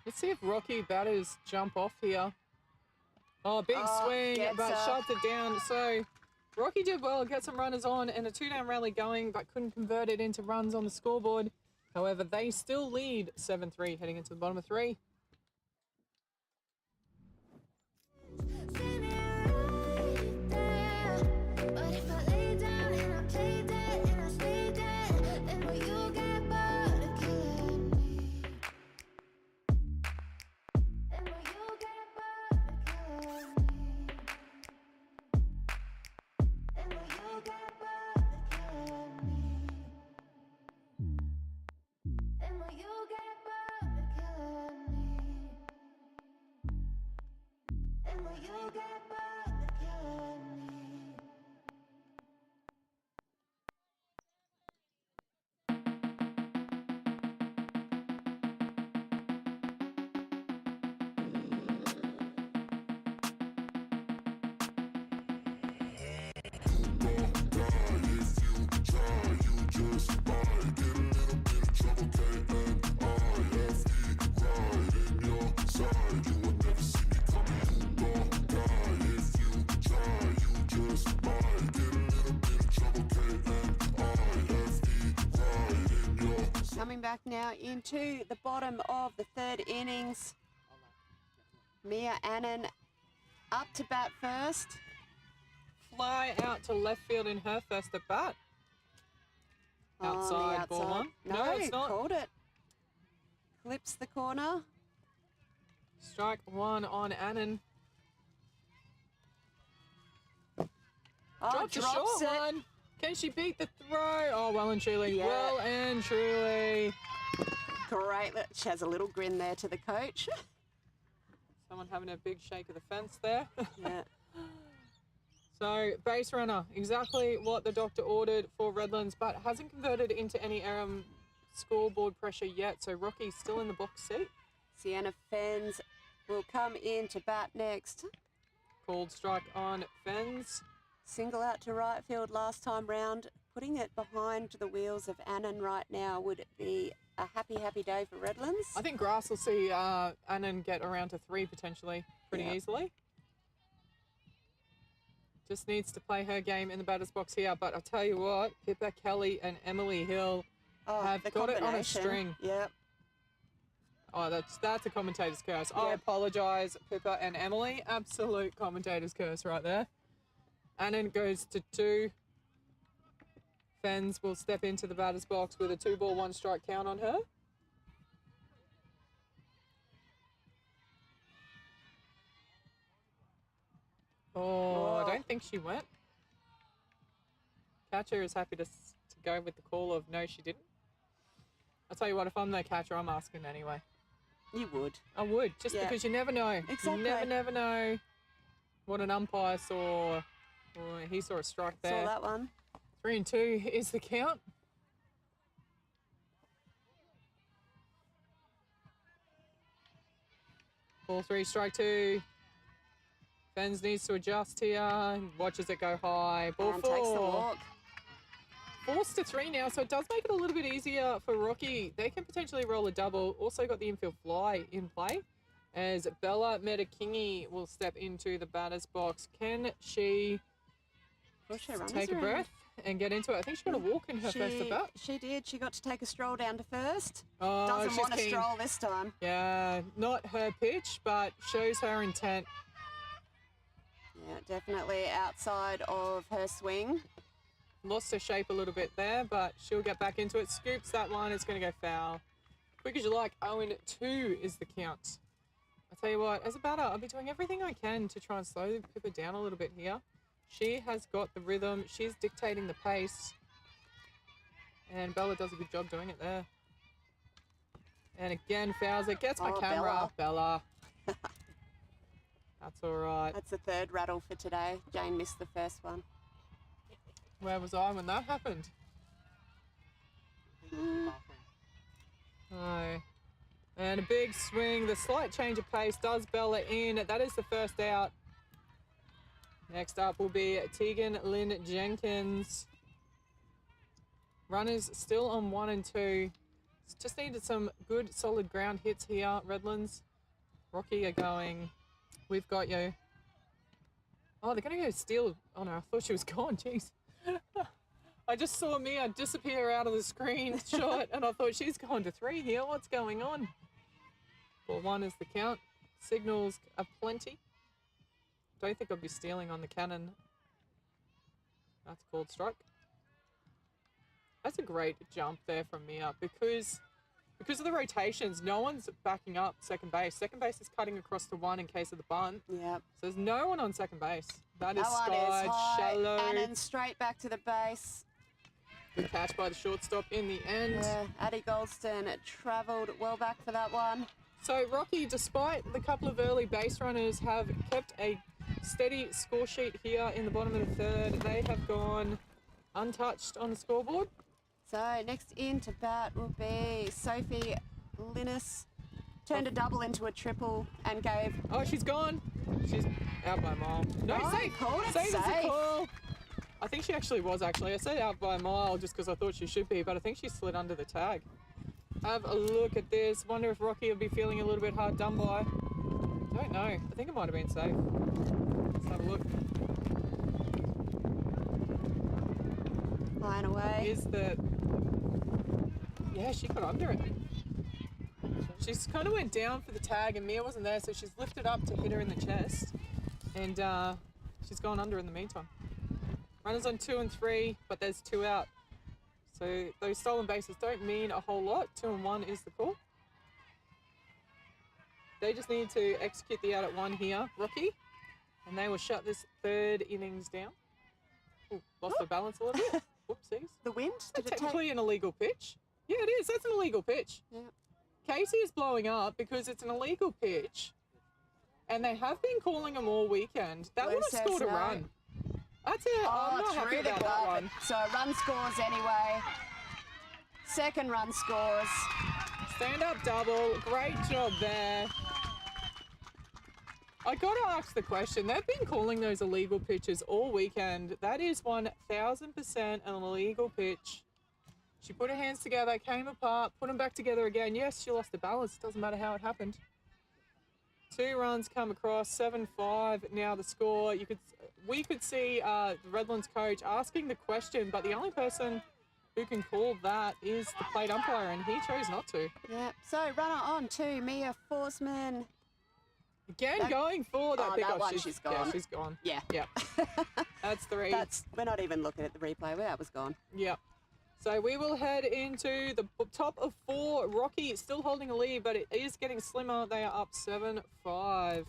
Let's see if Rocky batters jump off here. Oh, big swing, but shuts it down. So Rocky did well, get some runners on and a 2-down rally going, but couldn't convert it into runs on the scoreboard. However, they still lead 7-3 heading into the bottom of 3. Coming back now into the bottom of the 3rd innings. Mia Annan up to bat first. Fly out to left field in her first at bat. Outside, ball 1. No, it's not. Called it. Clips the corner. Strike 1 on Annan. Oh, Drops a short one. Can she beat the throw? Oh, well and truly. Yeah. Well and truly. Great. She has a little grin there to the coach. Someone having a big shake of the fence there. Yeah. So, base runner, exactly what the doctor ordered for Redlands, but hasn't converted into any scoreboard pressure yet. So, Rocky's still in the box seat. Sienna Fens will come in to bat next. Called strike on Fens. Single out to right field last time round. Putting it behind the wheels of Annan right now would be a happy, happy day for Redlands. I think grass will see Annan get around to 3 potentially pretty easily. Just needs to play her game in the batter's box here. But I tell you what, Pippa Kelly and Emily Hill have got it on a string. Yep. Oh, that's a commentator's curse. I Yep. apologise, Pippa and Emily. Absolute commentator's curse right there. Annan goes to 2. Fens will step into the batter's box with a 2-ball, 1 strike count on her. think she went. Catcher is happy to go with the call of no, she didn't. I'll tell you what, if I'm the catcher, I'm asking anyway. You would. I would, just because you never know. Exactly. You never know what an umpire saw. Or he saw a strike there. Saw that one. 3-2 is the count. Ball 3, strike 2. Fens needs to adjust here. Watches it go high. Ball And 4. takes the walk. Forced to 3 now, so it does make it a little bit easier for Rocky. They can potentially roll a double. Also got the infield fly in play as Bella Metakingi will step into the batter's box. Can she take a breath and get into it? I think she got a walk in her first at bat. She did. She got to take a stroll down to first. Oh, Doesn't she's want a keen. stroll this time. Yeah, not her pitch, but shows her intent. Yeah, definitely outside of her swing. Lost her shape a little bit there, but she'll get back into it. Scoops that one. It's going to go foul. Quick as you like. 0-2 is the count. I tell you what, as a batter, I'll be doing everything I can to try and slow Pippa down a little bit here. She has got the rhythm. She's dictating the pace. And Bella does a good job doing it there. And again, fouls it. Gets my camera. Bella. That's all right. That's the third rattle for today. Jane missed the first one. Where was I when that happened? Oh. And a big swing. The slight change of pace does Bella in. That is the first out. Next up will be Tegan Lynn Jenkins. Runners still on 1 and 2. Just needed some good solid ground hits here, Redlands. Rocky are going. We've got you. Oh, they're going to go steal. Oh no, I thought she was gone. Jeez. I just saw Mia disappear out of the screen shot and I thought she's gone to 3 here. What's going on? Ball 1 is the count. Signals are plenty. Don't think I'll be stealing on the cannon. That's called strike. That's a great jump there from Mia because of the rotations, no one's backing up second base. Second base is cutting across to 1 in case of the bunt. Yep. So there's no one on second base. That is one skied, shallow. And then straight back to the base. Good catch by the shortstop in the end. Yeah, Addie Goldston travelled well back for that one. So Rocky, despite the couple of early base runners, have kept a steady score sheet here in the bottom of the third. They have gone untouched on the scoreboard. So next in to bat will be Sophie Linus. Turned a double into a triple and gave... Oh, she's gone. She's out by a mile. No, Oh, safe. called it Safe is a safe. call. I think she actually was, actually. I said out by a mile just because I thought she should be, but I think she slid under the tag. Have a look at this. Wonder if Rocky will be feeling a little bit hard done by. Don't know. I think it might have been safe. Let's have a look. Flying away. Here's the... Yeah, she got under it. She's kind of went down for the tag and Mia wasn't there, so she's lifted up to hit her in the chest. And she's gone under in the meantime. Runners on 2 and 3, but there's 2 out. So those stolen bases don't mean a whole lot. 2 and 1 is the call. They just need to execute the out at 1 here, Rocky. And they will shut this third innings down. Ooh, lost the balance a little bit. Whoopsies. The wind? Did That's it technically an illegal pitch. Yeah, it is. That's an illegal pitch. Yeah. Casey is blowing up because it's an illegal pitch. And they have been calling them all weekend. That Blue would have says scored a no. run. That's it. I'm not happy through the about that glove. one. So a run scores anyway. Second run scores. Stand up double. Great job there. I got to ask the question. They've been calling those illegal pitches all weekend. That is 1000% an illegal pitch. She put her hands together, came apart, put them back together again. Yes, she lost the balance. Doesn't matter how it happened. 2 runs come across, 7-5. Now the score. We could see the Redlands coach asking the question, but the only person who can call that is the plate umpire, and he chose not to. Yeah. So runner on to Mia Forsman. Again, going for that that pickup. one, she's gone. Yeah, she's gone. Yeah. Yep. That's 3. We're not even looking at the replay. That was gone. Yep. So we will head into the top of 4. Rocky still holding a lead, but it is getting slimmer. They are up 7-5.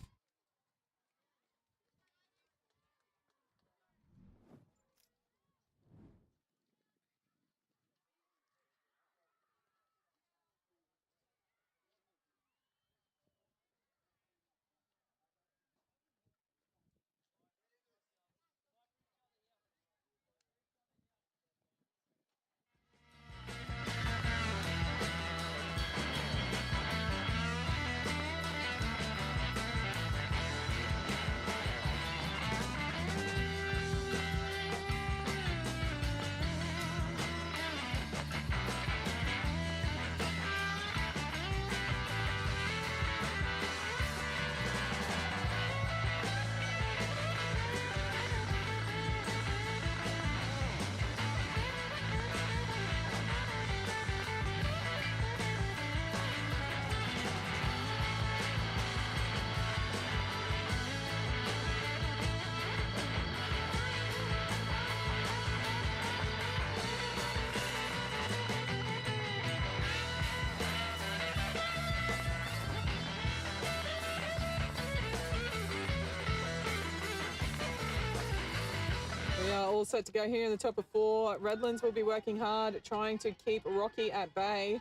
all set to go here in the top of 4. Redlands will be working hard, trying to keep Rocky at bay.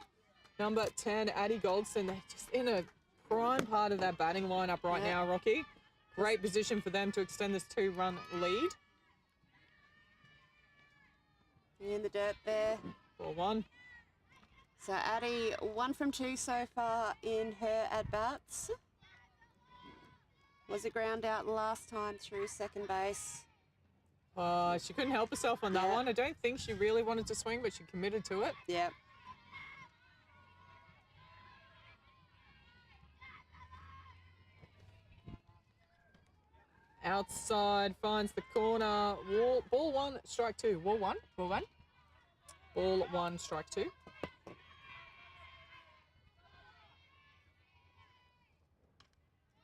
Number 10, Addie Goldston, they're just in a prime part of that batting lineup right now, Rocky. Great position for them to extend this 2-run lead. In the dirt there. 4-1. So Addie, 1 from 2 so far in her at-bats. Was a ground out last time through second base. She couldn't help herself on that one. I don't think she really wanted to swing, but she committed to it. Yep. Outside, finds the corner. Ball 1, strike 2. Ball 1. Ball 1, strike 2.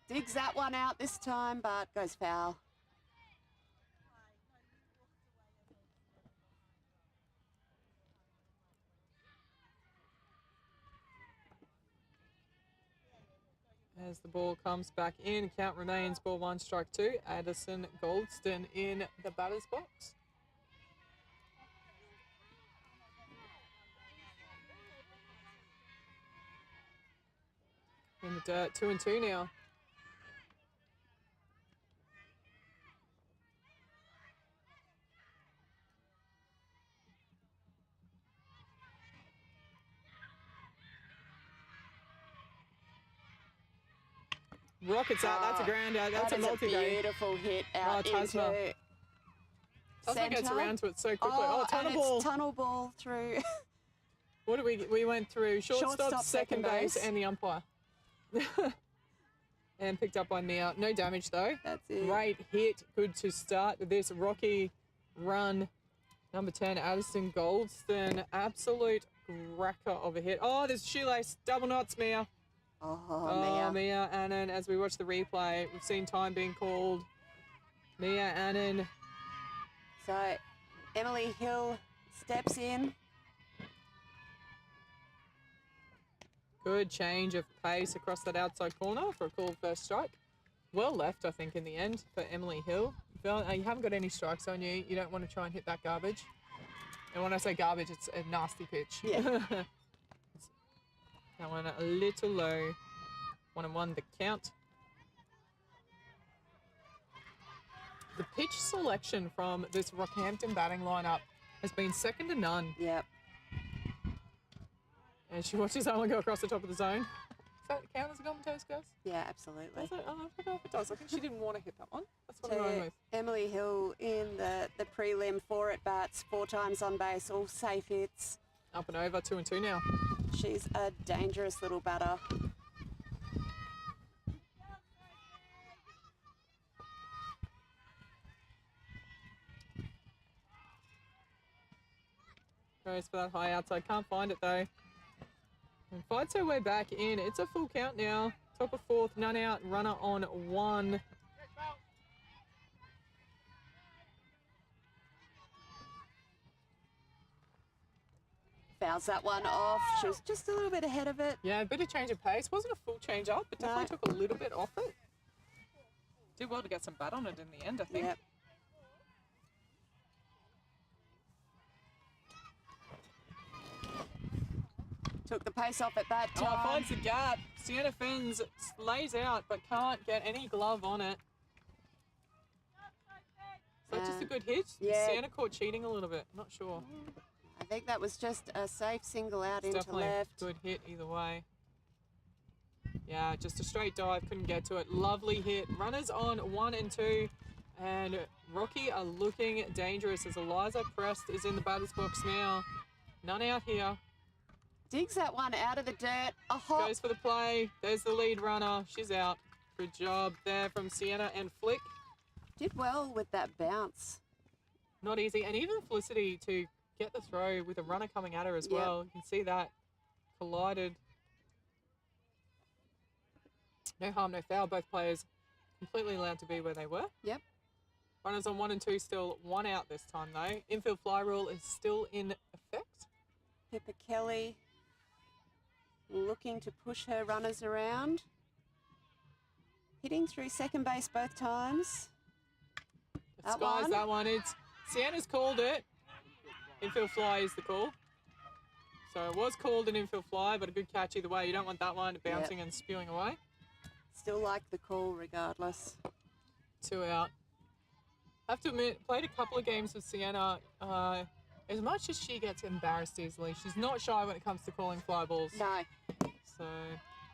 Digs that one out this time, but goes foul. As the ball comes back in, count remains ball 1, strike 2. Addison Goldston in the batter's box. In the dirt, 2-2 now. Rockets out. That's a ground out. That's a multi-day. That is a beautiful hit out into Tasma centre. Gets around to it so quickly. Tunnel and ball. It's tunnel ball through. What did we went through? Shortstop, second base, and the umpire. And picked up by Mia. No damage though. That's it. Great hit. Good to start this Rocky run. Number 10, Addison Goldston. Absolute cracker of a hit. Oh, there's shoelace. Double knots, Mia. Oh, Mia Annan. As we watch the replay, we've seen time being called. Mia Annan. So Emily Hill steps in. Good change of pace across that outside corner for a cool first strike. Well left, I think, in the end for Emily Hill. You haven't got any strikes on you. You don't want to try and hit that garbage. And when I say garbage, it's a nasty pitch. Yeah. That one a little low. 1-1 the count. The pitch selection from this Rockhampton batting lineup has been second to none. Yep. And she watches someone go across the top of the zone. Does that count as a golden toast, guys? Yeah, absolutely. Does it? Oh, I don't know if it does. I think she didn't want to hit that one. That's what I'm going with. Emily Hill in the prelim, 4 at-bats, 4 times on base, all safe hits. Up and over, 2-2 now. She's a dangerous little batter. Goes for that high outside. Can't find it though. And fights her way back in. It's a full count now. Top of 4th, none out, runner on 1. Fouls that one off. She was just a little bit ahead of it. Yeah, a bit of change of pace. Wasn't a full change up, but definitely took a little bit off it. Did well to get some bat on it in the end, I think. Yep. Took the pace off at that time. Oh, finds the gap. Sienna Fens lays out, but can't get any glove on it. So just a good hit? Yeah. Sienna caught cheating a little bit. Not sure. I think that was just a safe single out It's into definitely left. a good hit either way. Yeah, just a straight dive. Couldn't get to it. Lovely hit. Runners on 1 and 2. And Rocky are looking dangerous as Eliza Prest is in the batter's box now. None out here. Digs that one out of the dirt. A hop. Goes for the play. There's the lead runner. She's out. Good job there from Sienna and Flick. Did well with that bounce. Not easy. And even Felicity to get the throw with a runner coming at her as well. You can see that. Collided. No harm, no foul. Both players completely allowed to be where they were. Yep. Runners on 1 and 2, still 1 out this time though. Infield fly rule is still in effect. Pippa Kelly looking to push her runners around. Hitting through second base both times. Skies that one. It's Sienna's called it. Infield fly is the call. So it was called an infield fly, but a good catch either way. You don't want that one bouncing and spewing away. Still like the call regardless. 2 out. I have to admit, played a couple of games with Sienna. As much as she gets embarrassed easily, she's not shy when it comes to calling fly balls. No. So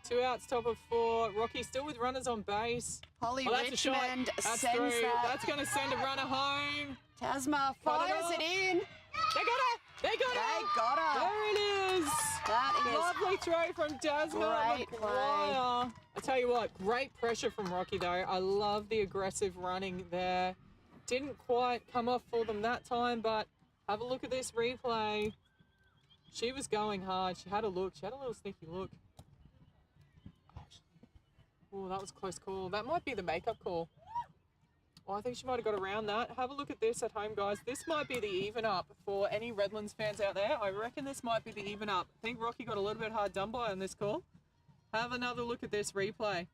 2 outs, top of 4. Rocky still with runners on base. Holly That's a shot. Richmond That's sends 3. that. That's going to send a runner home. Tasma Cut it fires off. it in. They got her. They got her. They got her. There it is. That is Lovely throw from Dasma great play. McGuire. I tell you what, great pressure from Rocky though. I love the aggressive running there. Didn't quite come off for them that time, but have a look at this replay. She was going hard. She had a look. She had a little sneaky look. Oh, that was a close call. That might be the makeup call. Oh, I think she might have got around that. Have a look at this at home, guys. This might be the even up for any Redlands fans out there. I reckon this might be the even up. I think Rocky got a little bit hard done by on this call. Have another look at this replay.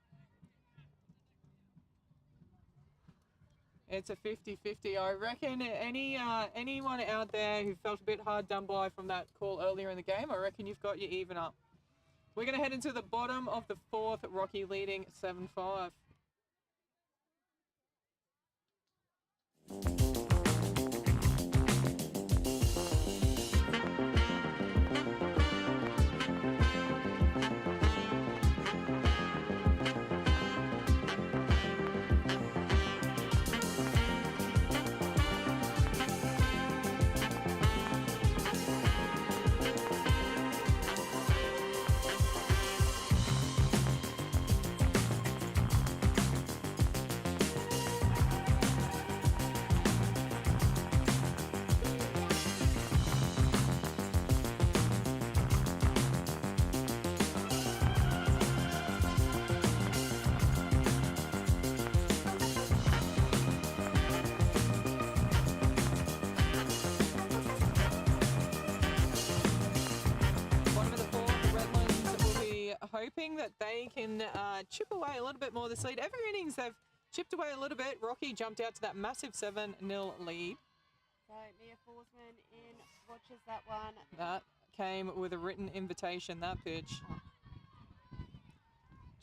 It's a 50-50. I reckon anyone out there who felt a bit hard done by from that call earlier in the game, I reckon you've got your even up. We're going to head into the bottom of the 4th, Rocky leading 7-5. Hoping that they can chip away a little bit more this lead. Every innings they've chipped away a little bit. Rocky jumped out to that massive 7-0 lead. So Mia Forsman in watches that one. That came with a written invitation, that pitch.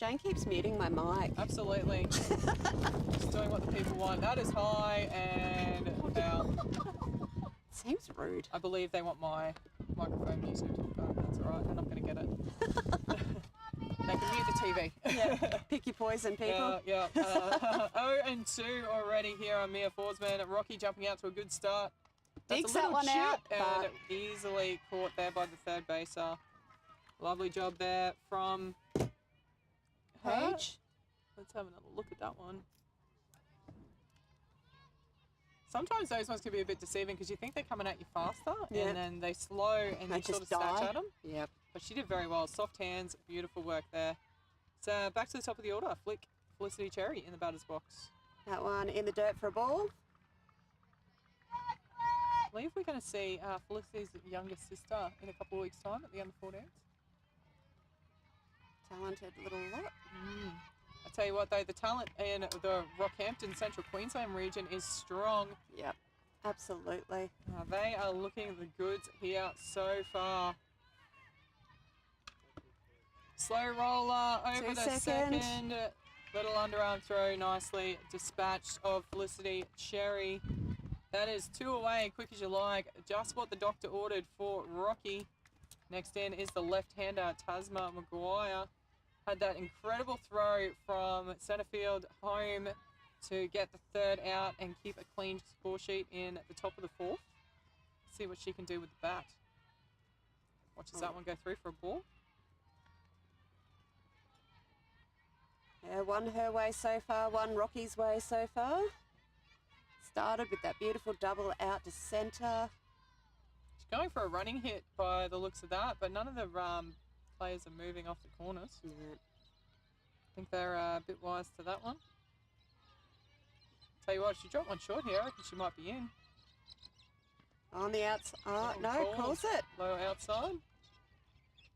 Jane keeps muting my mic. Absolutely. Just doing what the people want. That is high and foul. Seems rude. I believe they want my microphone music, but that's all right. They're not going to get it. They can mute the TV. Yeah. Pick your poison, people. Yeah. 0-2 already here on Mia Forsman. Rocky jumping out to a good start. That's Digs a little that one chip out, and but easily caught there by the third baser. Lovely job there from her. Paige. Let's have another look at that one. Sometimes those ones can be a bit deceiving because you think they're coming at you faster and then they slow and They you sort of just snatch die. at them. Yep. But she did very well. Soft hands, beautiful work there. So back to the top of the order. Flick Felicity Cherry in the batter's box. That one in the dirt for a ball. I believe we're going to see Felicity's younger sister in a couple of weeks' time at the under-14s. Talented little lot. I tell you what, though, the talent in the Rockhampton, Central Queensland region is strong. Yep. Absolutely. They are looking the goods here so far. Slow roller over 2 the seconds. second. Little underarm throw, nicely dispatched of Felicity Cherry. That is 2 away, quick as you like. Just what the doctor ordered for Rocky. Next in is the left-hander, Tasma McGuire. Had that incredible throw from centre field home to get the third out and keep a clean score sheet in the top of the 4th. See what she can do with the bat. Watches that one go through for a ball. Yeah, one her way so far, one Rocky's way so far. Started with that beautiful double out to centre. She's going for a running hit by the looks of that, but none of the players are moving off the corners. Yeah. I think they're a bit wise to that one. Tell you what, she dropped one short here. I reckon she might be in. On the outside. Oh, no, Called. calls it. Low outside.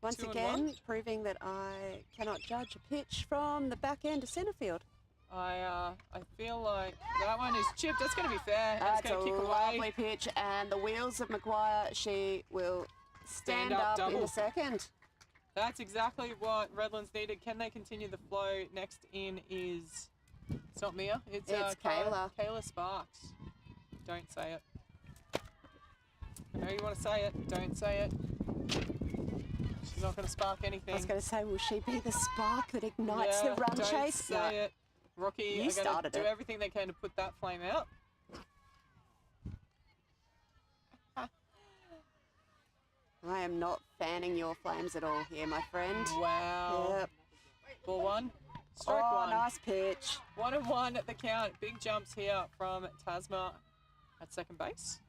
Once 2 and again, 1. proving that I cannot judge a pitch from the back end to centre field. I feel like that one is chipped. That's going to be fair. That's it's going a to kick lovely away. pitch, and the wheels of Maguire, she will stand up in double. a second. That's exactly what Redlands needed. Can they continue the flow? Next in is, it's not Mia, it's Kayla. Kayla Sparks. Don't say it. I know you want to say it. Don't say it. She's not going to spark anything. I was going to say, will she be the spark that ignites the run don't chase? Say it. Rocky You are going to do it. everything they can to put that flame out. I am not fanning your flames at all here, my friend. Wow. Yep. Ball one. Strike Oh, one. nice pitch. 1-1 at the count. Big jumps here from Tasma at second base.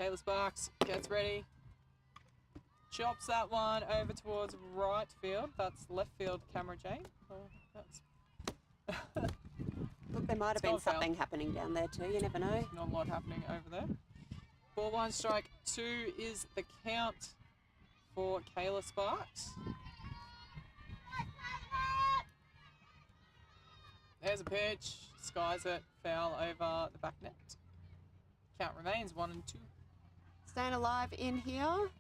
Kayla Sparks gets ready. Chops that one over towards right field. That's left field, Camera Jane. Oh, that's Look, there might have been something happening down there too. You never know. not a lot happening over there. Ball one, strike two is the count for Kayla Sparks. There's a pitch. Skies it. Foul over the back net. Count remains 1-2. Staying alive in here.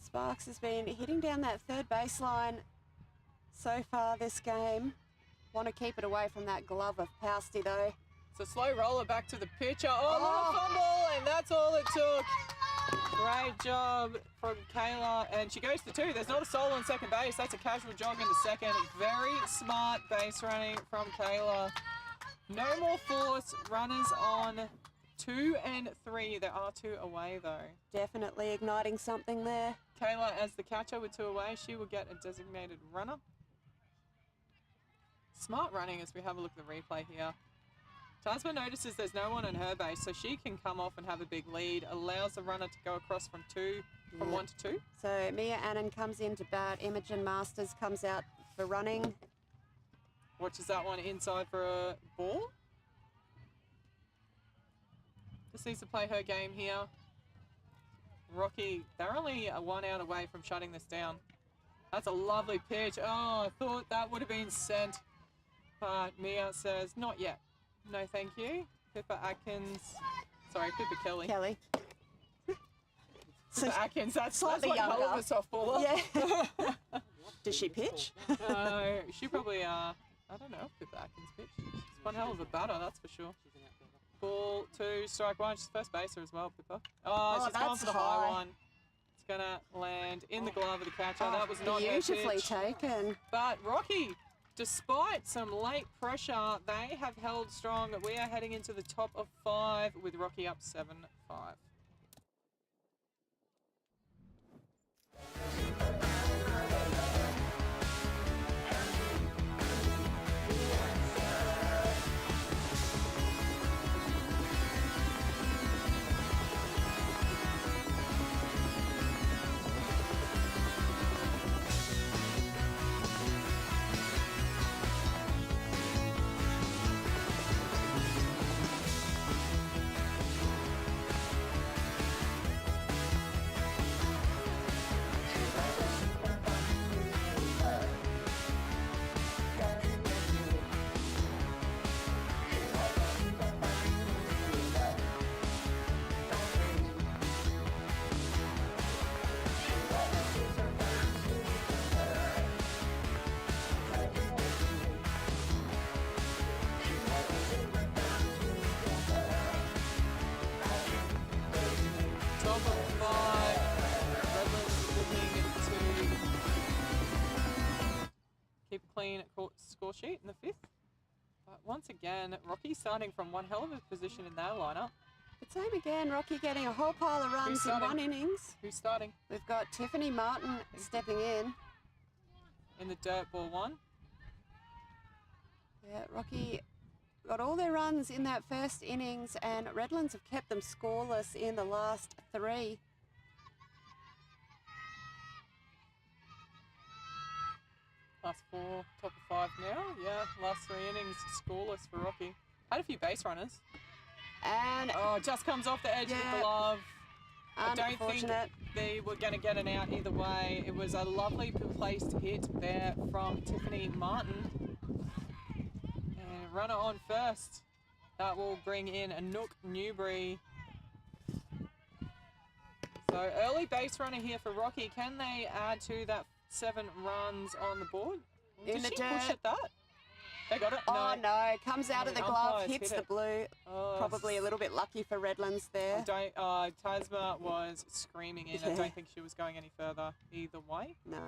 Sparks has been hitting down that third baseline so far this game. Want to keep it away from that glove of Pousty though. It's a slow roller back to the pitcher. Oh, little fumble, and that's all it took. Great job from Kayla, and she goes to two. There's not a solo on second base. That's a casual jog into second. Very smart base running from Kayla. No more force. Runners on 2 and 3. There are 2 away though. Definitely igniting something there. Kayla, as the catcher with 2 away, she will get a designated runner. Smart running as we have a look at the replay here. Tasma notices there's no one on her base, so she can come off and have a big lead. Allows the runner to go across from 1 to 2. So Mia Annan comes in to bat. Imogen Masters comes out for running. Watches that one inside for a ball. Just needs to play her game here. Rocky, they're only 1 out away from shutting this down. That's a lovely pitch. Oh, I thought that would have been sent. But Mia says, not yet. No, thank you. Pippa Kelly. Kelly. Pippa Atkins, that's slightly like hell of a younger. softballer. Yeah. Does she pitch? No, she probably, I don't know if Pippa Atkins pitched. She's one hell of a batter, that's for sure. Ball 2, strike 1. She's first baser as well, Pippa. Oh, she's gone that's for the high one. It's going to land in the glove of the catcher. That was not her beautifully pitch. taken. But Rocky, despite some late pressure, they have held strong. We are heading into the top of 5 with Rocky up 7-5. Top of 5. Redlands looking to keep a clean score sheet in the 5th. But once again, Rocky starting from one hell of a position in their lineup. But same again, Rocky getting a whole pile of runs in one innings. Who's starting? We've got Tiffany Martin stepping in the dirt, ball 1. Yeah, Rocky got all their runs in that first innings, and Redlands have kept them scoreless in the last 3. Last 4, top of 5 now. Yeah, last 3 innings scoreless for Rocky. Had a few base runners. And Oh, just comes off the edge of the glove. I don't think Unfortunate. they were going to get an out either way. It was a lovely placed hit there from Tiffany Martin. And runner on first. That will bring in Anouk Newbury. So early base runner here for Rocky. Can they add to that 7 runs on the board? In the Did she dirt. push at that? They got it? Oh no, comes out of the glove, Umpires hits hit the it. blue. Oh, Probably a little bit lucky for Redlands there. Tasma was screaming in. I Yeah. don't think she was going any further either way. No.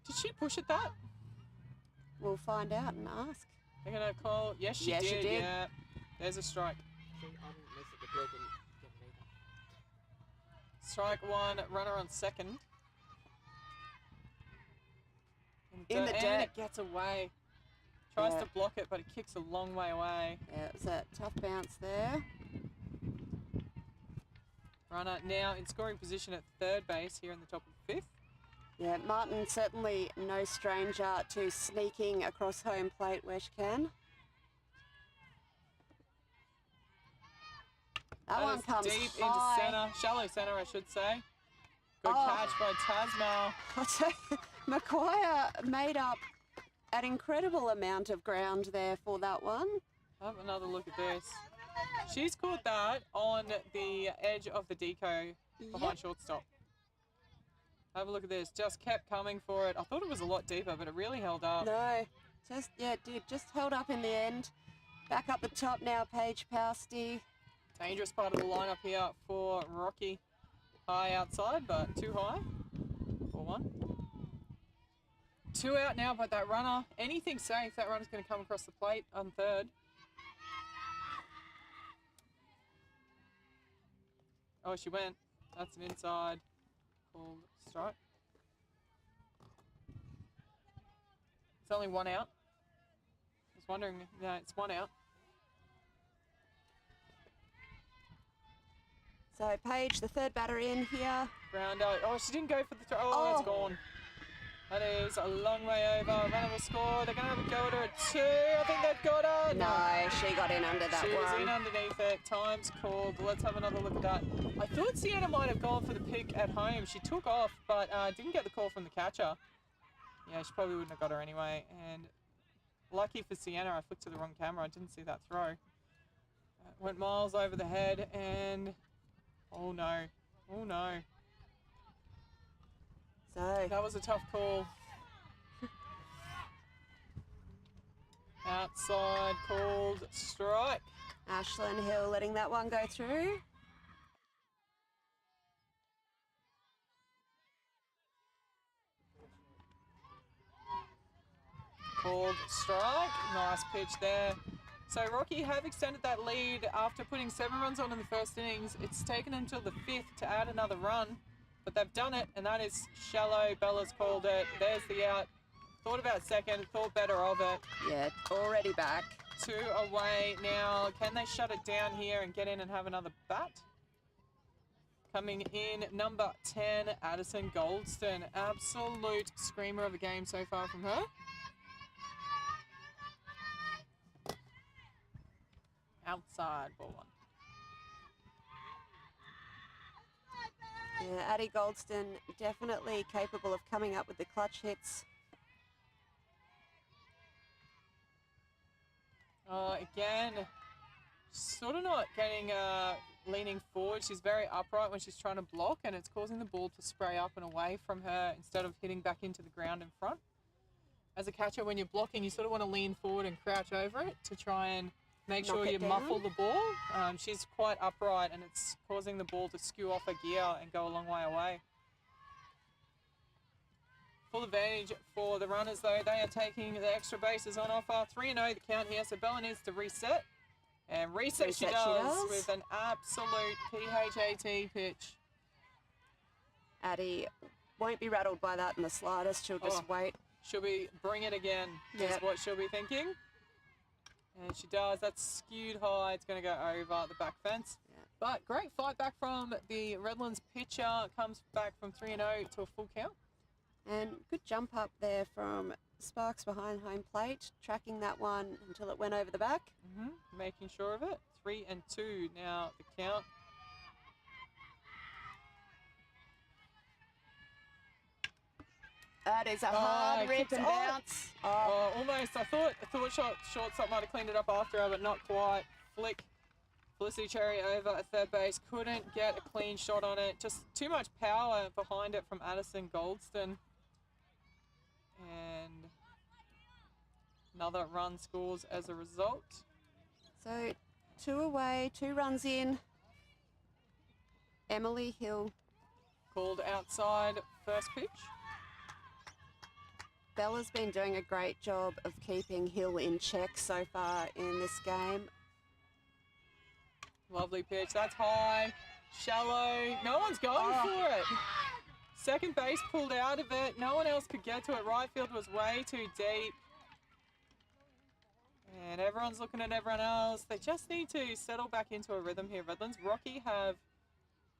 Did she push at that? We'll find out and ask. They're going to call. Yes, she Yes, she did. did. Yeah. There's a strike. Strike 1, runner on second. In the and dirt. it gets away. Tries Yeah. to block it, but it kicks a long way away. Yeah, it was a tough bounce there. Runner now in scoring position at third base here in the top of the 5th. Yeah, Martin certainly no stranger to sneaking across home plate where she can. That one is comes deep high. into centre, shallow centre, I should say. Good Oh. catch by Tasma. I'll tell you, Maguire made up an incredible amount of ground there for that one. Have another look at this. She's caught that on the edge of the deco behind Yep. shortstop. Have a look at this. Just kept coming for it. I thought it was a lot deeper, but it really held up. No, yeah, it did. Just held up in the end. Back up the top now, Paige Pousty. Dangerous part of the lineup here for Rocky. High outside, but too high. 4-1. 2 out now, but that runner, anything safe, that runner's going to come across the plate on third. Oh, she went. That's an inside called strike. It's only 1 out. I was wondering, no, it's 1 out. So Paige, the third batter in here. Groundo. Oh, she didn't go for the throw. Oh, it's gone. That is a long way over. Runner will score. They're going to have a go at her at 2. I think they've got her. No, she got in under that She was one. in underneath it. Time's called. Let's have another look at that. I thought Sienna might have gone for the pick at home. She took off, but didn't get the call from the catcher. Yeah, she probably wouldn't have got her anyway. And lucky for Sienna, I flicked to the wrong camera. I didn't see that throw. Went miles over the head and... Oh no. Oh no. So That was a tough call. Outside called strike. Ashlyn Hill letting that one go through. Called strike. Nice pitch there. So Rocky have extended that lead after putting 7 runs on in the first innings. It's taken until the 5th to add another run, but they've done it, and that is shallow. Bella's called it. There's the out. Thought about second, thought better of it. Yeah, already back. 2 away now. Can they shut it down here and get in and have another bat? Coming in, number 10, Addison Goldston. Absolute screamer of a game so far from her. Outside, ball 1. Yeah, Addie Goldston definitely capable of coming up with the clutch hits. Again, sort of not getting leaning forward. She's very upright when she's trying to block, and it's causing the ball to spray up and away from her instead of hitting back into the ground in front. As a catcher, when you're blocking, you sort of want to lean forward and crouch over it to try and make Knock sure it you down. muffle the ball. She's quite upright, and it's causing the ball to skew off her gear and go a long way away. Full advantage for the runners, though. They are taking the extra bases on offer. 3-0 the count here, so Bella needs to reset. And reset she does with an absolute PHAT pitch. Addie won't be rattled by that in the slightest. She'll just wait. She'll be, bring it again, is Yep. what she'll be thinking. And she does. That's skewed high. It's going to go over the back fence. Yeah. But great fight back from the Redlands pitcher. Comes back from 3-0 to a full count. And good jump up there from Sparks behind home plate, tracking that one until it went over the back. Making sure of it. 3-2 now the count. That is a hard rip kicked and it. bounce. Oh, almost. I thought shortstop might have cleaned it up after her, but not quite. Flick Felicity Cherry over at third base. Couldn't get a clean shot on it. Just too much power behind it from Addison Goldston. And another run scores as a result. So 2 away, 2 runs in. Emily Hill. Called outside first pitch. Bella's been doing a great job of keeping Hill in check so far in this game. Lovely pitch. That's high. Shallow. No one's going for it. Second base pulled out of it. No one else could get to it. Right field was way too deep. And everyone's looking at everyone else. They just need to settle back into a rhythm here. Redlands, Rocky have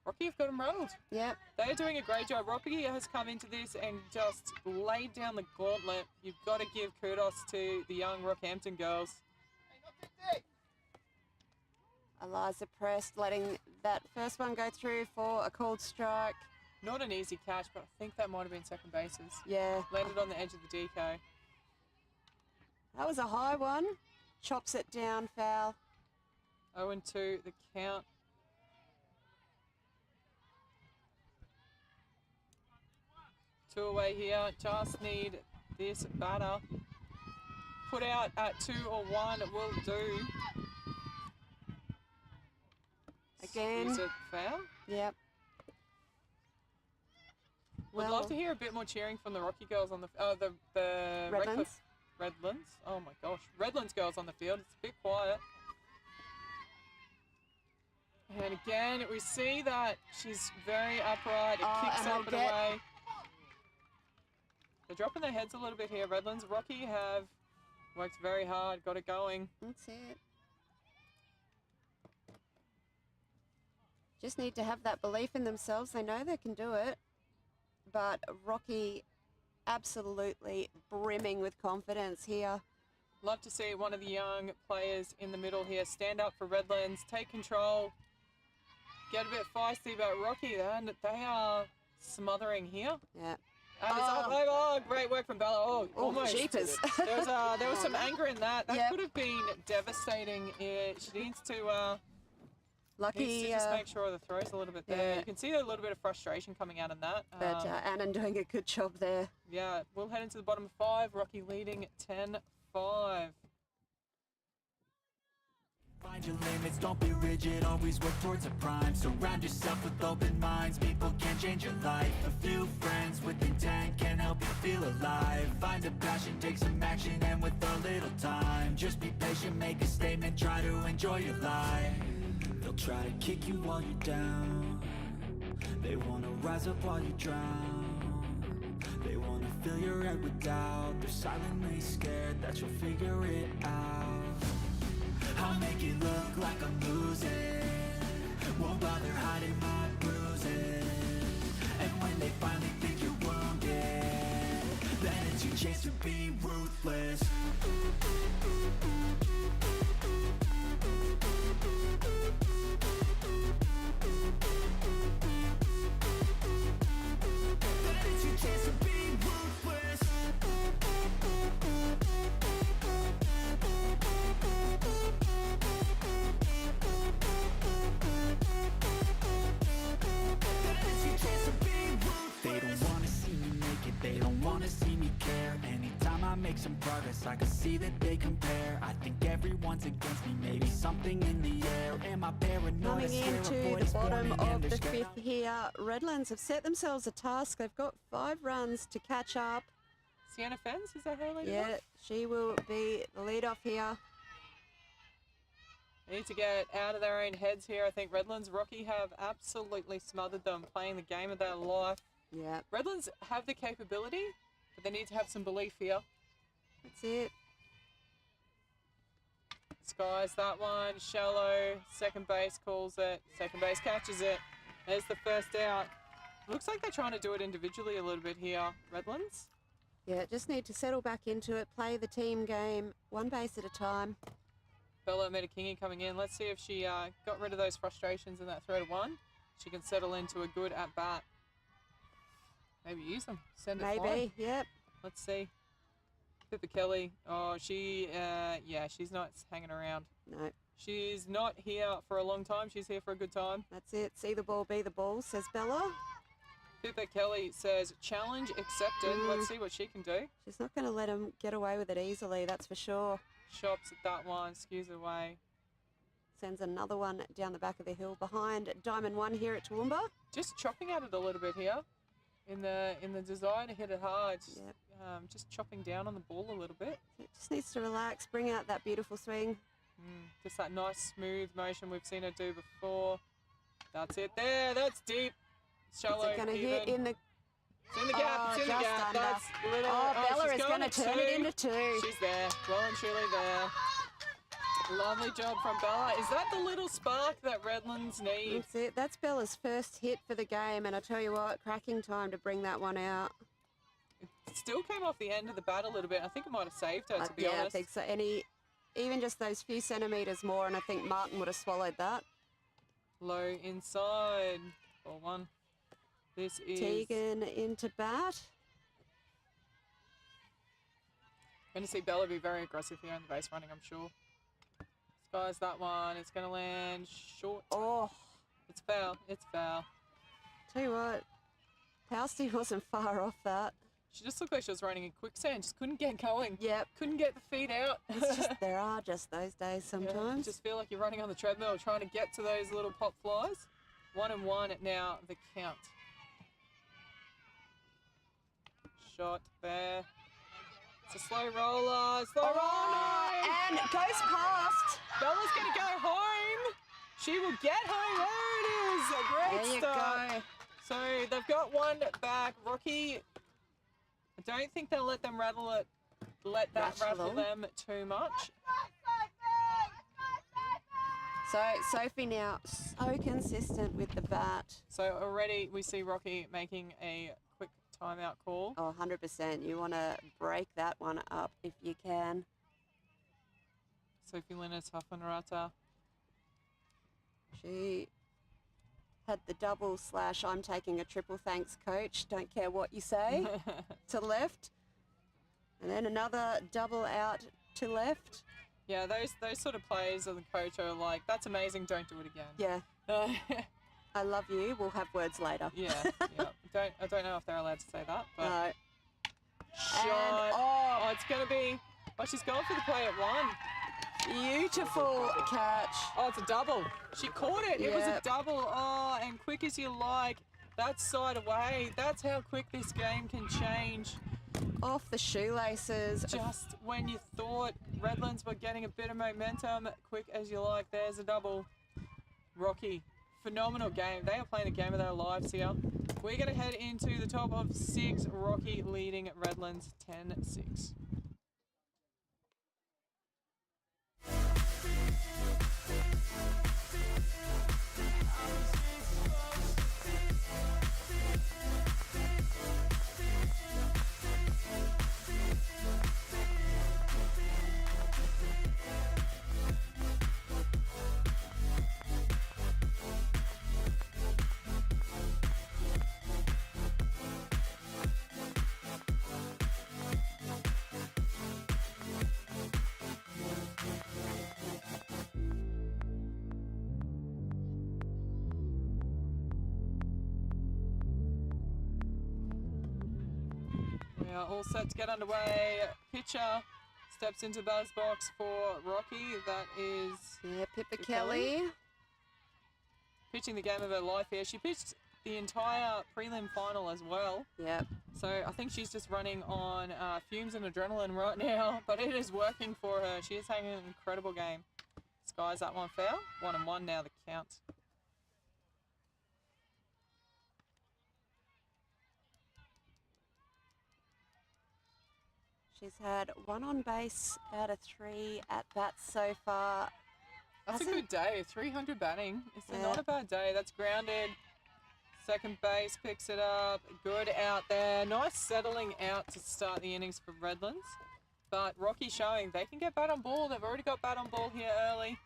got them rattled. Yep. They're doing a great job. Rocky has come into this and just laid down the gauntlet. You've got to give kudos to the young Rockhampton girls. Eliza Prest letting that first one go through for a called strike. Not an easy catch, but I think that might have been second bases. Yeah. Landed on the edge of the DK. That was a high one. Chops it down, foul. 0-2 the count. Two away here. Just need this batter. Put out at 2 or 1 will do. Again. Is it foul? Yep. Would love to hear a bit more cheering from the Rocky girls on the Redlands. Redlands. Oh my gosh, Redlands girls on the field. It's a bit quiet. And again, we see that she's very upright. It kicks up and away. They're dropping their heads a little bit here. Redlands, Rocky have worked very hard, got it going. That's it. Just need to have that belief in themselves. They know they can do it. But Rocky absolutely brimming with confidence here. Love to see one of the young players in the middle here stand up for Redlands, take control, get a bit feisty about Rocky. They are smothering here. Yeah. And great work from Bella. Oh, almost. Jeepers. There was some anger in that. That Yep. could have been devastating. She needs to Lucky. just make sure the throw's a little bit there. yeah. You can see a little bit of frustration coming out in that. But Annan doing a good job there. Yeah, we'll head into the bottom of 5. Rocky leading 10-5. Find your limits, don't be rigid, always work towards a prime. Surround yourself with open minds, people can change your life. A few friends with intent can help you feel alive. Find a passion, take some action, and with a little time, just be patient, make a statement, try to enjoy your life. They'll try to kick you while you're down. They wanna rise up while you drown. They wanna fill your head with doubt. They're silently scared that you'll figure it out. I'll make it look like I'm losing. Won't bother hiding my bruises. And when they finally think you're wounded, then it's your chance to be ruthless. Then it's your chance to be ruthless. They don't wanna see me make it, they don't wanna see me care. Anytime I make some progress, I can see that they compare. I think everyone's against me, maybe something in the air. Am I paranoid? Coming into the bottom of the 5th here, Redlands have set themselves a task. They've got 5 runs to catch up. Sienna Fens, is that her leader? Yeah, she will be the lead-off here. They need to get out of their own heads here. I think Redlands, Rocky have absolutely smothered them, playing the game of their life. Yeah, Redlands have the capability, but they need to have some belief here. that's it. Skies that one, shallow, second base calls it, second base catches it. There's the first out. Looks like they're trying to do it individually a little bit here, Redlands. Yeah, just need to settle back into it, play the team game, one base at a time. Bella Metakingi coming in. Let's see if she got rid of those frustrations in that throw to 1. She can settle into a good at-bat. Maybe use them. Send it Maybe, flying. yep. Let's see. Pippa Kelly. Oh, yeah, she's not hanging around. No. She's not here for a long time. She's here for a good time. That's it. See the ball, be the ball, says Bella. Pippa Kelly says, challenge accepted. Let's see what she can do. She's not going to let him get away with it easily, that's for sure. Shops at that one, skews away. Sends another one down the back of the hill behind Diamond 1 here at Toowoomba. Just chopping at it a little bit here. In the desire to hit it hard. Yep. Just chopping down on the ball a little bit. It just needs to relax, bring out that beautiful swing. Just that nice smooth motion we've seen her do before. That's it there. That's deep. Shallow. Is it going to hit in the... It's in the gap. It's in the gap. Under. That's little. Bella she's is going to turn it into 2. She's there. Well and truly there. Lovely job from Bella. Is that the little spark that Redlands need? That's it. That's Bella's first hit for the game, and I tell you what, cracking time to bring that one out. It still came off the end of the bat a little bit. I think it might have saved her, to be honest. Yeah, I think so. Even just those few centimetres more, and I think Martin would have swallowed that. Low inside. Ball 1. This is... Tegan into bat. Going to see Bella be very aggressive here in the base running, I'm sure. Skies that one. It's going to land short. Oh. It's foul. It's foul. Tell you what, Housty wasn't far off that. She just looked like she was running in quicksand. Just couldn't get going. Yep. Couldn't get the feet out. It's just, there are just those days sometimes. Yeah, you just feel like you're running on the treadmill trying to get to those little pop flies. 1-1 now, the count. Shot there. It's a slow roller. Slow roller. And it goes past. Bella's going to go home. She will get home. There it is. A great start. Go. So they've got one back. Rocky, I don't think they'll let them rattle them too much. So Sophie now so consistent with the bat. So already we see Rocky making a quick timeout call. Oh, 100%. You want to break that one up if you can. Sophie Linus Hafenrata. She had the double / I'm taking a triple thanks, coach. Don't care what you say. To left. And then another double out to left. Yeah, those sort of plays of the coach are like, that's amazing, don't do it again. Yeah. I love you. We'll have words later. Yeah. I don't know if they're allowed to say that, but No. shot. And, oh, it's gonna be. Oh, she's going for the play at 1. Beautiful catch. Oh, it's a double. She caught it. It was a Yep. double. Oh, and quick as you like. That's side away. That's how quick this game can change. Off the shoelaces. Just when you thought Redlands were getting a bit of momentum, quick as you like, there's a double. Rocky, phenomenal game. They are playing the game of their lives here. We're going to head into the top of 6. Rocky leading Redlands 10-6. We are all set to get underway. Pitcher steps into the batter's box for Rocky. That is Yeah, Pippa Kelly. pitching the game of her life here. She pitched the entire prelim final as well. Yep. So I think she's just running on fumes and adrenaline right now, but it is working for her. She is having an incredible game. Skies that one foul. 1-1 now, the count. She's had 1 on base out of 3 at bats so far. That's a good day. 300 batting. It's Yeah. not a bad day. That's grounded. Second base picks it up. Good out there. Nice settling out to start the innings for Redlands. But Rocky showing they can get bat on ball. They've already got bat on ball here early.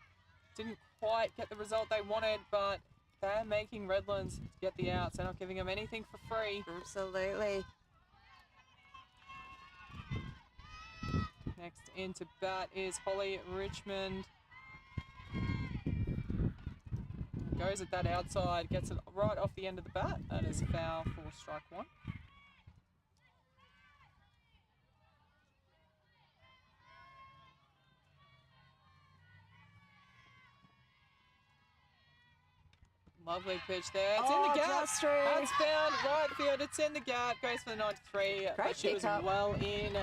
Didn't quite get the result they wanted, but they're making Redlands get the outs. They're not giving them anything for free. Absolutely. Next into bat is Holly Richmond. Goes at that outside, gets it right off the end of the bat. That is foul for strike one. Lovely pitch there. It's in the gap. Just through. That's found right field. It's in the gap. Goes for the 93. But she was pickup. well in.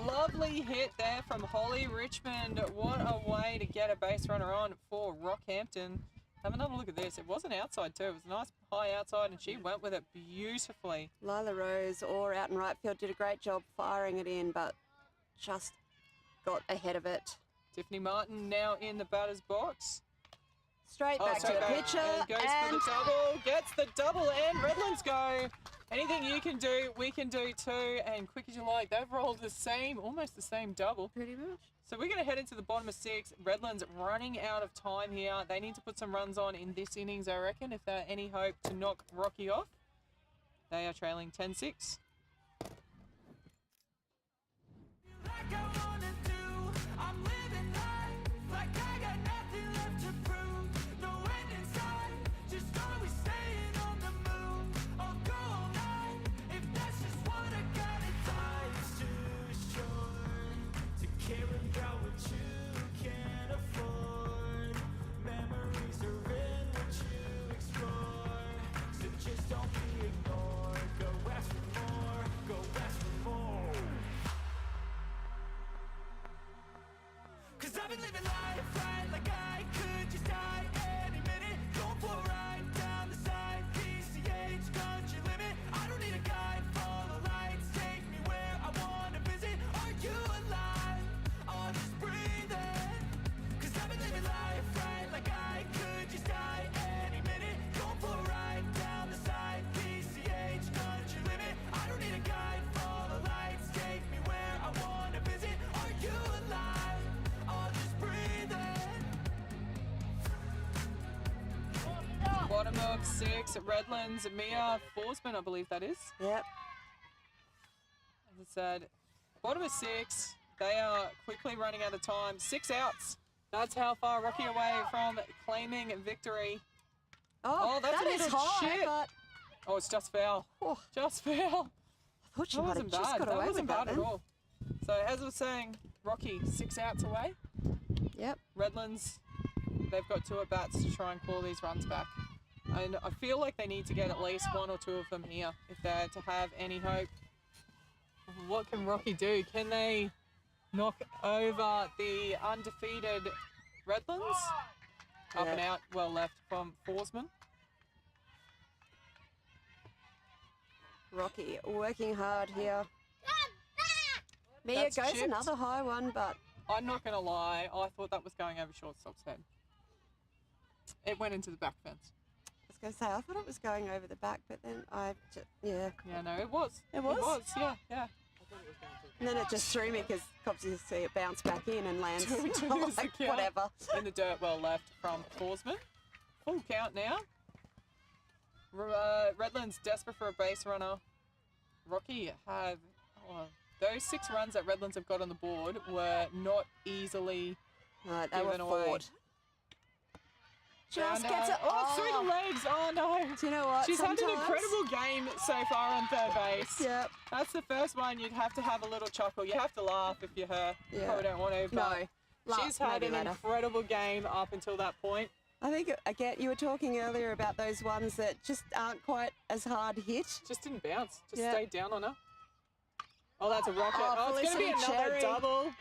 Lovely hit there from Holly Richmond. What a way to get a base runner on for Rockhampton. Have another look at this. It wasn't outside too. It was a nice high outside and she went with it beautifully. Lila Rose, or out in right field, did a great job firing it in, but just got ahead of it. Tiffany Martin now in the batter's box. Straight back to the pitcher and goes for the double, gets the double, and Redlands go. Anything you can do, we can do too. And quick as you like, they've rolled the same, almost the same double. Pretty much. So we're going to head into the bottom of 6. Redlands running out of time here. They need to put some runs on in this innings, I reckon, if there's any hope to knock Rocky off. They are trailing 10-6. I've been living life right like I could just die any minute. Going for a ride down the side, PCH country limit. I don't need a guide, follow lights, take me where I wanna visit. Are you alive? Or just breathing? Cause I've been living life right like I could just die any minute. Going for a ride down the side, PCH country limit. I don't need a guide, follow lights, take me where I wanna visit. Are you alive? Bottom of 6, Redlands, Mia Forsman, I believe that is. Yep. As I said, bottom of 6, they are quickly running out of time. 6 outs. That's how far Rocky away from claiming victory. Oh, that's that a is little high, chip. but Oh, it's just foul. Oh. Just foul. I thought she That might have wasn't just bad. got That away wasn't with bad that at then. all. So as I was saying, Rocky 6 outs away. Yep. Redlands, they've got 2 at-bats to try and claw these runs back. And I feel like they need to get at least 1 or 2 of them here if they're to have any hope. What can Rocky do? Can they knock over the undefeated Redlands? Up and out, well left from Forsman. Rocky working hard here. Mia That's goes chipped. another high one, but I'm not going to lie, I thought that was going over shortstop's head. It went into the back fence. I was going to say, I thought it was going over the back, but then yeah. Yeah, no, it was. It was? It was, yeah. And then it just threw me because obviously see it bounce back in and lands. To lose the like, count. whatever. In the dirt, well left from Forsman. Full count now. Redlands desperate for a base runner. Rocky have... those 6 runs that Redlands have got on the board were not easily Right, they given were away. forward. Just gets it. Oh, it's through the legs. Oh, no. Do you know what? She's had an Sometimes- incredible game so far on third base. Yep. That's the first one. You'd have to have a little chuckle. You have to laugh if you're her. You Yeah. probably don't want to, but No. she's had Maybe an later. incredible game up until that point. I think, again, you were talking earlier about those ones that just aren't quite as hard hit. Just didn't bounce. Just Yeah. stayed down on her. Oh, that's a rocket. Oh, Oh, it's going to be Felicity another Cherry. double.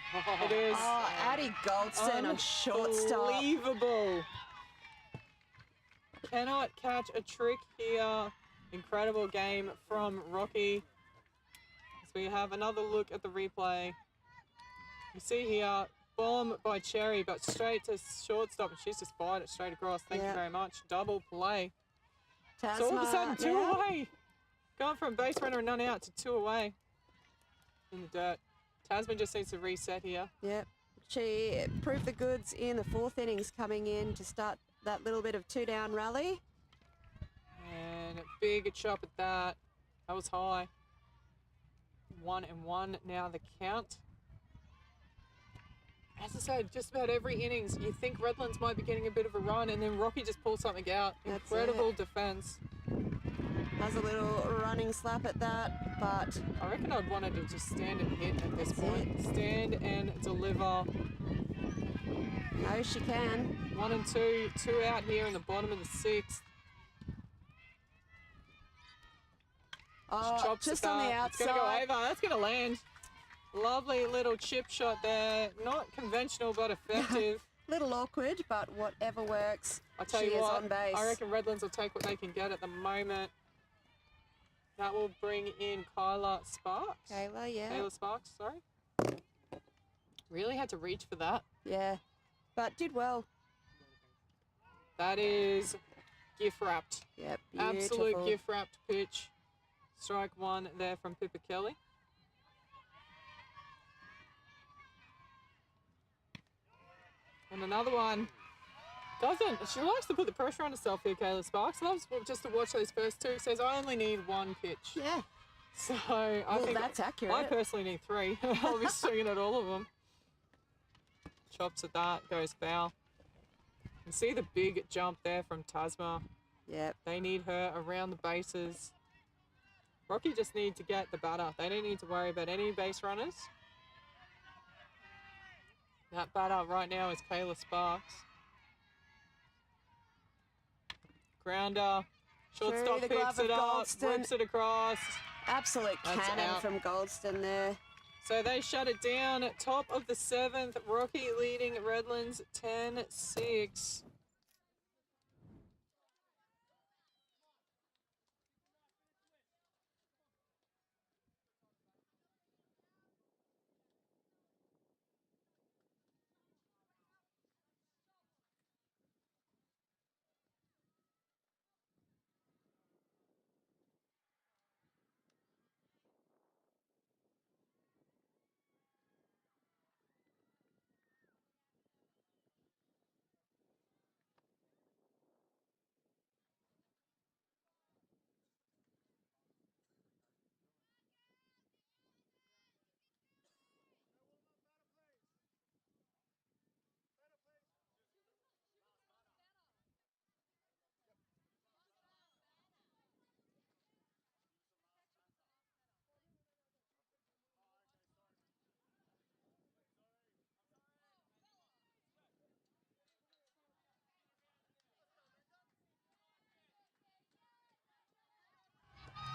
It is. Oh, Addie Goldston on shortstop. Unbelievable. Cannot catch a trick here. Incredible game from Rocky. As we have another look at the replay. You see here, bomb by Cherry, but straight to shortstop, and she's just fired it straight across. Thank you Yeah. very much. Double play. Tasma, So all of a sudden, 2 yeah. away. Going from base runner and none out to 2 away in the dirt. Tasman just needs to reset here. Yep. She proved the goods in the 4th innings coming in to start that little bit of 2-down rally. big chop at that. That was high. 1-1 now the count. As I said, just about every innings, you think Redlands might be getting a bit of a run, and then Rocky just pulls something out. That's Incredible defence. Has a little running slap at that, but I reckon I'd want her to just stand and hit at this point. Stand and deliver. no, she can. 1 and 2. 2 out here in the bottom of the 6th. Oh, Chops just at on the that. It's going to go outside. over. That's going to land. Lovely little chip shot there. Not conventional, but effective. Little awkward, but whatever works. I tell She you is what, on base. I reckon Redlands will take what they can get at the moment. That will bring in Kyla Sparks. Kayla, yeah. Kayla Sparks, sorry. Really had to reach for that. Yeah, but did well. That is gift wrapped. Yep, beautiful. Absolute gift wrapped pitch. Strike 1 there from Pippa Kelly. And another one. She likes to put the pressure on herself here, Kayla Sparks. Loves just to watch those first 2. Says, I only need 1 pitch. Yeah. So I think that's accurate. I personally need 3. I'll be swinging at all of them. Chops at that, goes foul. You see the big jump there from Tasma. Yep. They need her around the bases. Rocky just need to get the batter. They don't need to worry about any base runners. That batter right now is Kayla Sparks. Grounder. Shortstop Through the picks glove it of up, Goldston. rips it across. Absolute That's cannon out. from Goldston there. So they shut it down. Top of the 7th. Rocky leading Redlands 10-6.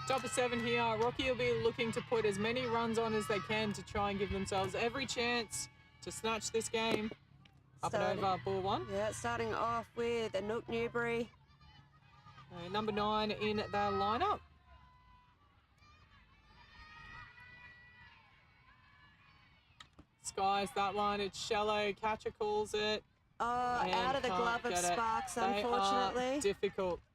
Top of 7 here. Rocky will be looking to put as many runs on as they can to try and give themselves every chance to snatch this game. Up and over, ball 1. Yeah, starting off with Anouk Newbury. Number 9 in their lineup. Skies that one. It's shallow. Catcher calls it. Oh, and out of the can't glove of get it. Sparks, They are unfortunately.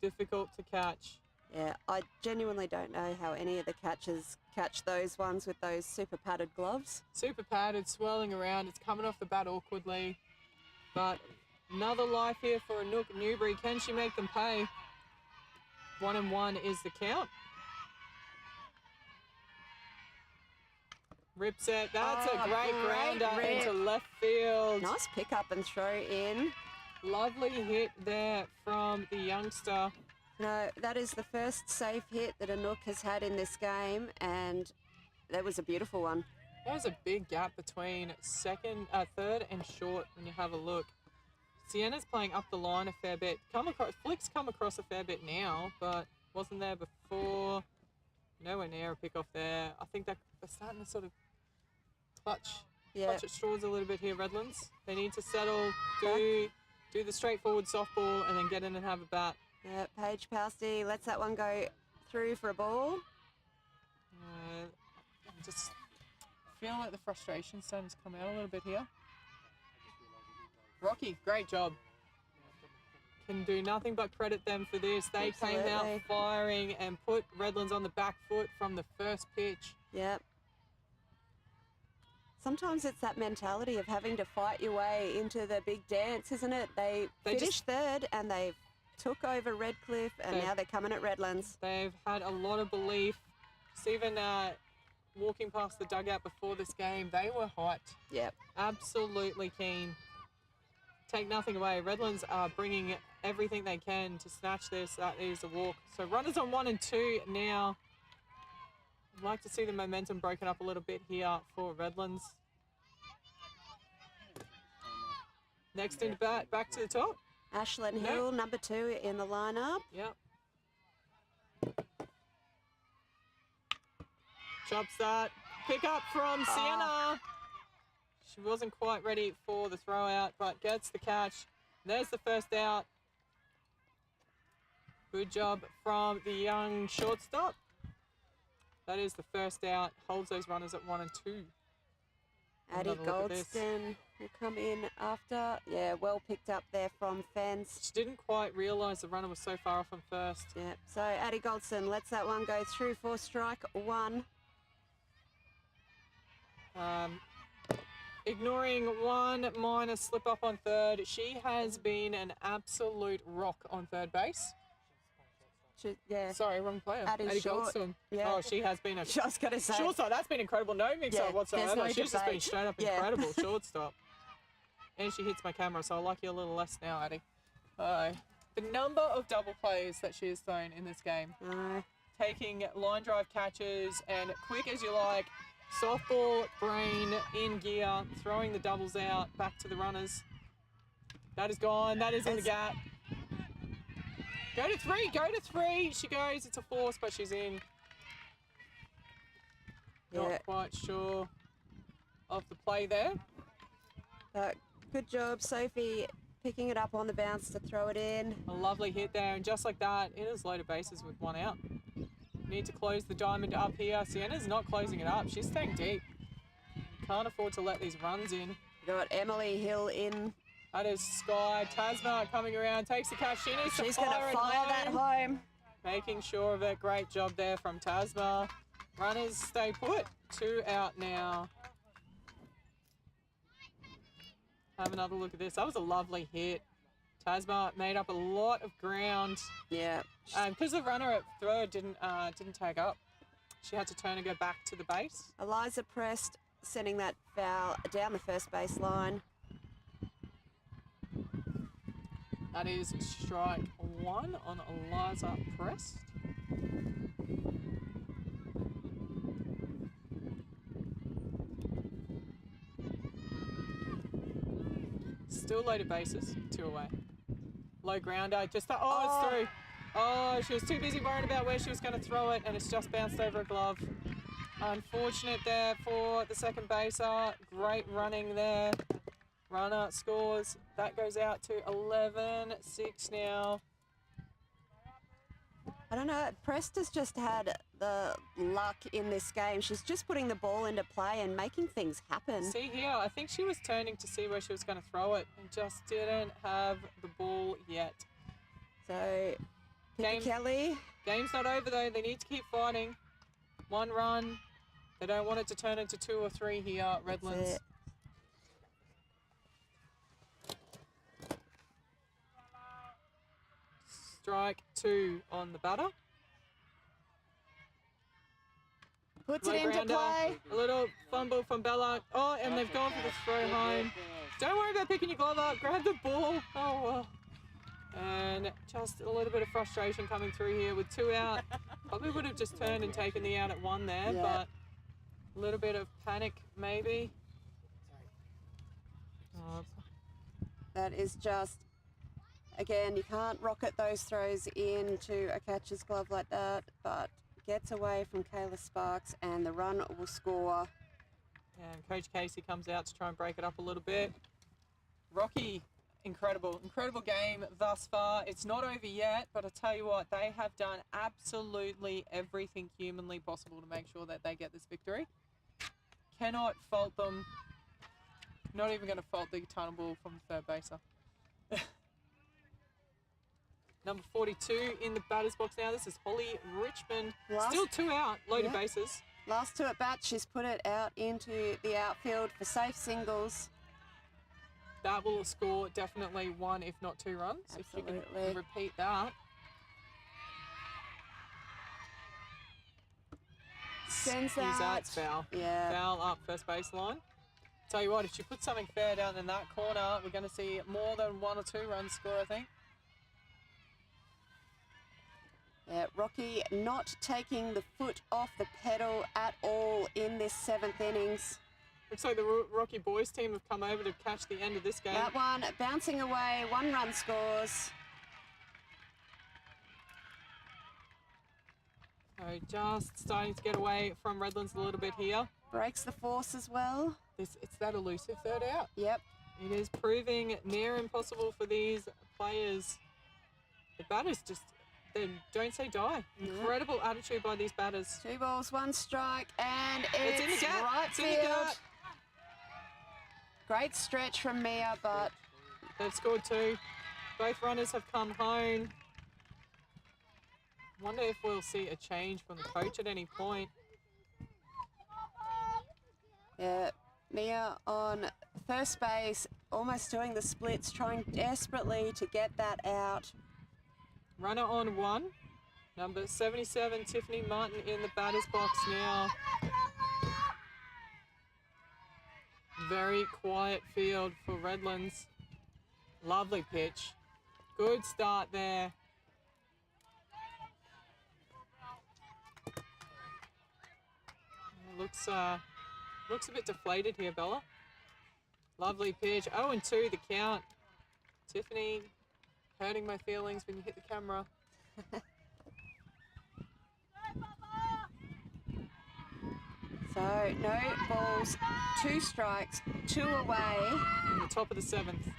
difficult to catch. Yeah, I genuinely don't know how any of the catchers catch those ones with those super padded gloves. Super padded, swirling around. It's coming off the bat awkwardly. But another life here for Anouk Newbury. Can she make them pay? 1-1 is the count. Rips it. That's a great grounder rip. into left field. Nice pick up and throw in. Lovely hit there from the youngster. No, that is the first safe hit that Anouk has had in this game, and that was a beautiful one. There's a big gap between third and short when you have a look. Sienna's playing up the line a fair bit. Flick's come across a fair bit now, but wasn't there before. Nowhere near a pick off there. I think they're starting to sort of clutch at straws a little bit here, Redlands. They need to settle, do the straightforward softball, and then get in and have a bat. Yeah, Paige Pousty lets that one go through for a ball. I just feel like the frustration starting to come out a little bit here. Rocky, great job. Can do nothing but credit them for this. They came out Absolutely. firing and put Redlands on the back foot from the first pitch. Yep. Sometimes it's that mentality of having to fight your way into the big dance, isn't it? They finished third and they've took over Redcliffe, and now they're coming at Redlands. They've had a lot of belief. Just even walking past the dugout before this game, they were hyped. Yep. Absolutely keen. Take nothing away. Redlands are bringing everything they can to snatch this. That is a walk. So runners on 1 and 2 now. I'd like to see the momentum broken up a little bit here for Redlands. Next into bat, back to the top. Ashlyn Hill, number 2 in the lineup. Yep. Chop start. Pick up from Sienna. She wasn't quite ready for the throw out, but gets the catch. There's the first out. Good job from the young shortstop. That is the first out. Holds those runners at 1 and 2. Addie Goldston will come in after. Yeah, well picked up there from Fence. She didn't quite realise the runner was so far off on first. Yeah, so Addie Goldston lets that one go through for strike 1. Ignoring one minor slip up on third, she has been an absolute rock on third base. Yeah. Sorry, wrong player. Addie Goldston. Yeah. Oh, she has been a Just got to say. shortstop. That's been incredible. No mix-up whatsoever. No She's just been debate. straight up incredible shortstop. And she hits my camera, so I like you a little less now, Addie. The number of double plays that she has thrown in this game. Taking line drive catches and quick as you like. Softball, brain, in gear, throwing the doubles out, back to the runners. That is gone. That is in the gap. Go to 3, go to 3. She goes. It's a force, but she's in. Not quite sure of the play there. Good job, Sophie, picking it up on the bounce to throw it in. A lovely hit there, and just like that, it is loaded bases with 1 out. Need to close the diamond up here. Sienna's not closing it up. She's staying deep. Can't afford to let these runs in. Got Emily Hill in. That is Sky. Tasma coming around, takes the catch. She's going to fire that home. Making sure of it. Great job there from Tasma. Runners stay put. 2 out now. Have another look at this. That was a lovely hit. Tasma made up a lot of ground. Yeah. Because the runner at throw didn't tag up. She had to turn and go back to the base. Eliza Prest sending that foul down the first base line. That is strike 1 on Eliza Prest. Still loaded bases, 2 away. Low grounder, just it's through. Oh, she was too busy worrying about where she was going to throw it, and it's just bounced over a glove. Unfortunate there for the second baser. Great running there. Runner scores. That goes out to 11-6 now. I don't know. Prest has just had the luck in this game. She's just putting the ball into play and making things happen. See here, I think she was turning to see where she was going to throw it and just didn't have the ball yet. So, Kelly. Game's not over though. They need to keep fighting. 1 run. They don't want it to turn into 2 or 3 here, Redlands. Strike 2 on the batter. Puts it into play. A little fumble from Bella. Oh, and they've gone for the throw home. Don't worry about picking your glove up. Grab the ball. Oh, well. And just a little bit of frustration coming through here with 2 out. Probably would have just turned and taken the out at 1 there, but a little bit of panic maybe. That is just, again, you can't rocket those throws into a catcher's glove like that, but gets away from Kayla Sparks and the run will score. And Coach Casey comes out to try and break it up a little bit. Rocky, incredible game thus far. It's not over yet, but I tell you what, they have done absolutely everything humanly possible to make sure that they get this victory. Cannot fault them. Not even going to fault the tunnel ball from the third baser. Number 42 in the batter's box now. This is Holly Richmond. Still 2 out, loaded bases. Last 2 at bat, she's put it out into the outfield for safe singles. that will score definitely 1, if not 2 runs. Absolutely. If you can repeat that. Sends Use that. it's foul. Yeah. Foul up first baseline. Tell you what, if she puts something fair down in that corner, we're going to see more than 1 or 2 runs score, I think. Yeah, Rocky not taking the foot off the pedal at all in this 7th innings. Looks like the Rocky boys team have come over to catch the end of this game. That one bouncing away, 1 run scores. So just starting to get away from Redlands a little bit here. Breaks the force as well. It's that elusive third out. Yep. It is proving near impossible for these players. The batters just, they don't say die. Incredible attitude by these batters. 2 balls, 1 strike, and it's in the gap. right It's in the field. gap. Great stretch from Mia, but They've scored 2. Both runners have come home. Wonder if we'll see a change from the coach at any point. yeah, Mia on first base, almost doing the splits, trying desperately to get that out. Runner on 1. Number 77, Tiffany Martin in the batter's box now. Very quiet field for Redlands. Lovely pitch. Good start there. Looks a bit deflated here, Bella. Lovely pitch. 0-2 the count. Tiffany, hurting my feelings when you hit the camera. So no balls, 2 strikes, 2 away. In the top of the 7th.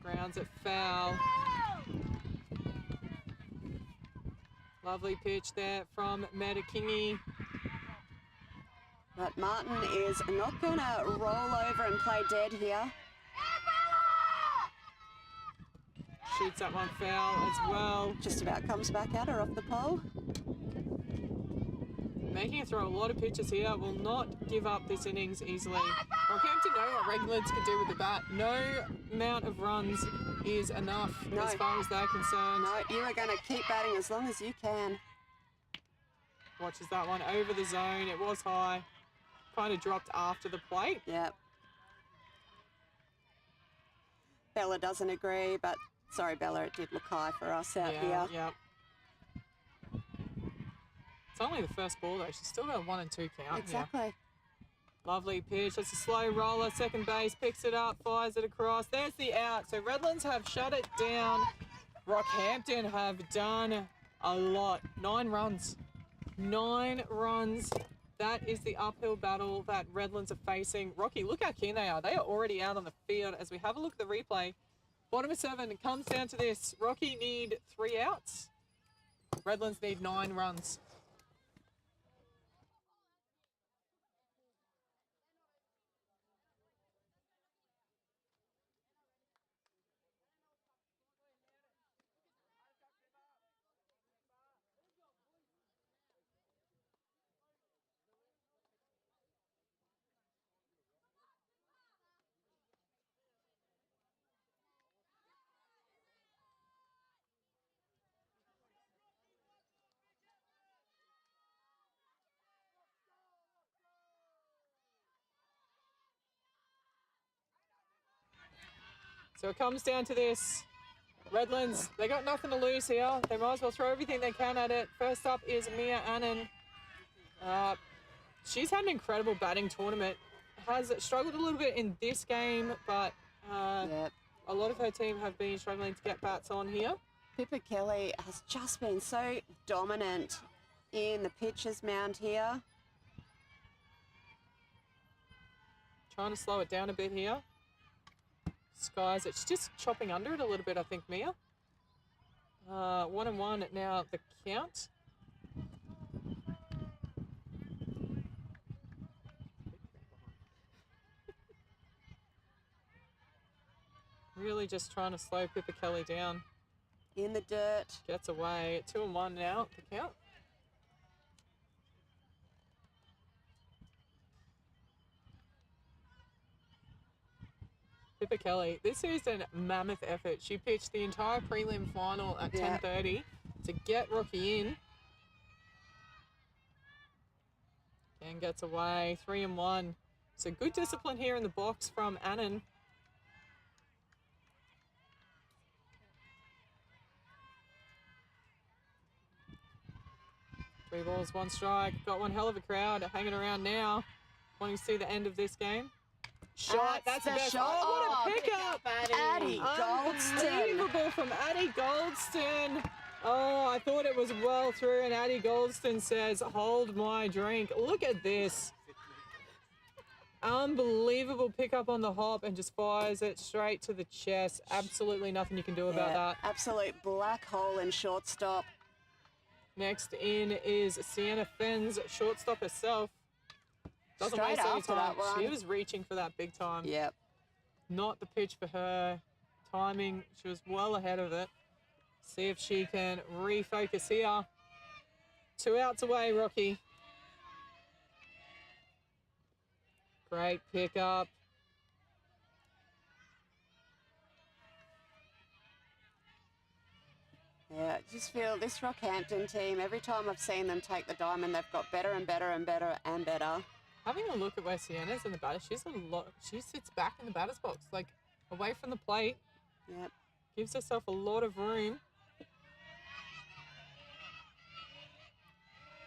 Grounds it foul. Lovely pitch there from Metakingi. But Martin is not going to roll over and play dead here. Shoots that one foul as well. Just about comes back at her off the pole. Making her throw a lot of pitches here. Will not give up this innings easily. Rockhampton know what Redlands can do with the bat. No amount of runs is enough as far as they're concerned. No, you are going to keep batting as long as you can. Watches that one over the zone. It was high. Kind of dropped after the plate. Yep. Bella doesn't agree, but sorry, Bella, it did look high for us out here. Yeah. It's only the first ball though. She's still got a 1 and 2 count. Exactly. Here. Lovely pitch. That's a slow roller. Second base picks it up, fires it across. There's the out. So Redlands have shut it down. Rockhampton have done a lot. 9 runs. 9 runs. That is the uphill battle that Redlands are facing. Rocky, look how keen they are. They are already out on the field as we have a look at the replay. Bottom of 7, it comes down to this. Rocky need 3 outs. Redlands need 9 runs. So it comes down to this. Redlands, they got nothing to lose here. They might as well throw everything they can at it. First up is Mia Annan. She's had an incredible batting tournament. Has struggled a little bit in this game, but a lot of her team have been struggling to get bats on here. Pippa Kelly has just been so dominant in the pitcher's mound here. Trying to slow it down a bit here. Skies it. She's just chopping under it a little bit, I think, Mia. 1 and 1 now, the count. Really just trying to slow Pippa Kelly down. In the dirt. Gets away. 2 and 1 now, the count. Pippa Kelly, this is a mammoth effort. She pitched the entire prelim final at 10:30 to get Rocky in. And gets away, 3-1. So good discipline here in the box from Annan. Three balls, one strike. Got one hell of a crowd hanging around now. Wanting to see the end of this game. Shot, that's the best. shot. Oh, what a pickup! Addie Goldston. Unbelievable from Addie Goldston. Oh, I thought it was well through, and Addie Goldston says, hold my drink. Look at this. Unbelievable pickup on the hop and just fires it straight to the chest. Absolutely nothing you can do about that. Absolute black hole in shortstop. Next in is Sienna Fenn's shortstop herself. Doesn't Straight waste any after time. that one. She was reaching for that big time. Yep. Not the pitch for her. Timing, she was well ahead of it. See if she can refocus here. 2 outs away, Rocky. Great pickup. Yeah, I just feel this Rockhampton team, every time I've seen them take the diamond, they've got better and better and better and better. Having a look at where Sienna's in the batter, she sits back in the batter's box, like away from the plate. Yep. Gives herself a lot of room.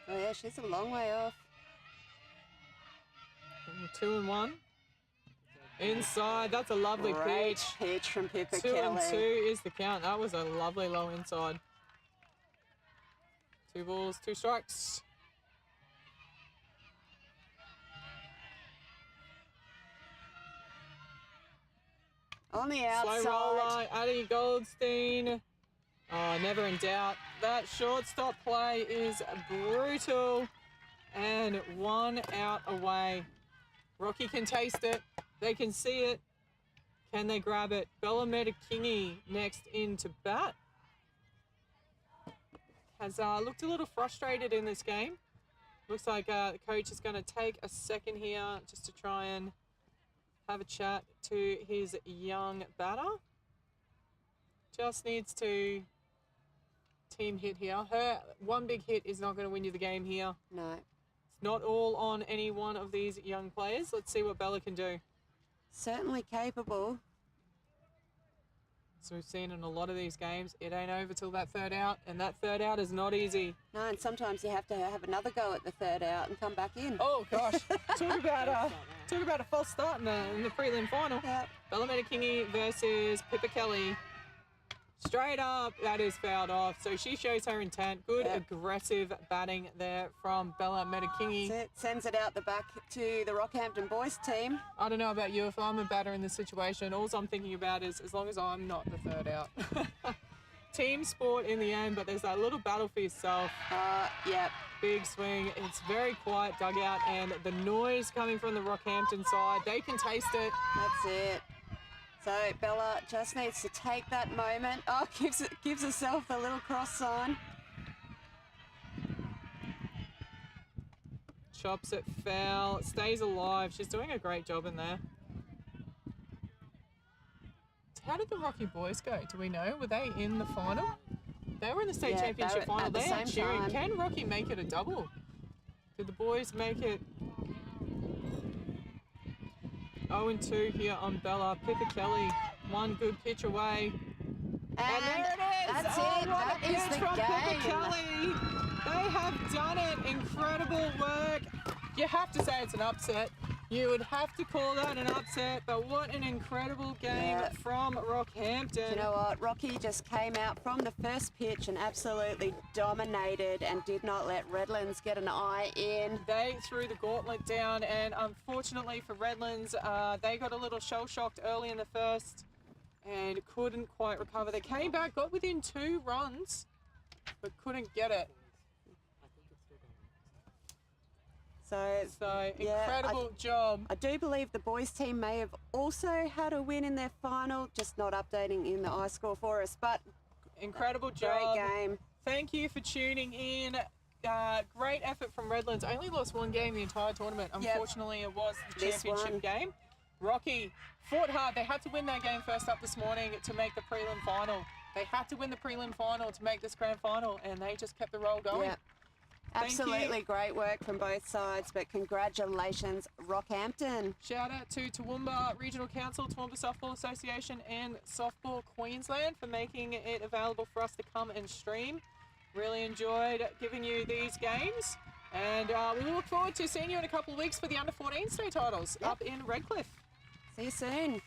Oh yeah, she's a long way off. 2-1. Inside, that's a lovely Great pitch. pitch from Pippa 2-2 Kelly. is the count. That was a lovely low inside. 2 balls, 2 strikes. On the Slow outside. roller, Addie Goldstein. Oh, never in doubt. That shortstop play is brutal. And 1 out away. Rocky can taste it. They can see it. Can they grab it? Bella Metakingi next in to bat. Has looked a little frustrated in this game. Looks like the coach is going to take a second here just to try and have a chat to his young batter. Just needs to team hit here. Her one big hit is not going to win you the game here. No. It's not all on any one of these young players. Let's see what Bella can do. Certainly capable. So we've seen in a lot of these games, it ain't over till that 3rd out, and that 3rd out is not easy. No, and sometimes you have to have another go at the 3rd out and come back in. Oh gosh, talk about a false start in the prelim final. Yep. Bella Metakingi versus Pippa Kelly. Straight up, that is fouled off. So she shows her intent. Good aggressive batting there from Bella Metakingi. That's it. Sends it out the back to the Rockhampton boys team. I don't know about you. If I'm a batter in this situation, all I'm thinking about is as long as I'm not the 3rd out. Team sport in the end, but there's that little battle for yourself. Yep. Big swing. It's very quiet dugout, and the noise coming from the Rockhampton side, they can taste it. That's it. So Bella just needs to take that moment. Oh, gives herself a little cross sign. Chops it foul, stays alive. She's doing a great job in there. How did the Rocky boys go? Do we know? Were they in the final? They were in the state championship they were final. at the They are same cheering. time. Can Rocky make it a double? Did the boys make it 0-2 here on Bella? Pippa Kelly, one good pitch away. And there it is! That's oh, it. What That a is pitch the from Pippa game. Kelly. They have done it. Incredible work. You have to say it's an upset. You would have to call that an upset, but what an incredible game from Rockhampton. You know what? Rocky just came out from the first pitch and absolutely dominated and did not let Redlands get an eye in. They threw the gauntlet down, and unfortunately for Redlands, they got a little shell-shocked early in the first and couldn't quite recover. They came back, got within 2 runs, but couldn't get it. So incredible job. I do believe the boys team may have also had a win in their final, just not updating in the iScore for us, but incredible job. Great game. Thank you for tuning in. Great effort from Redlands. Only lost 1 game the entire tournament. Unfortunately, it was the This championship one. game. Rocky fought hard. They had to win that game first up this morning to make the prelim final. They had to win the prelim final to make this grand final, and they just kept the roll going. Yeah. Absolutely great work from both sides, but congratulations, Rockhampton. Shout out to Toowoomba Regional Council, Toowoomba Softball Association and Softball Queensland for making it available for us to come and stream. Really enjoyed giving you these games, and we look forward to seeing you in a couple of weeks for the under-14 state titles up in Redcliffe. See you soon.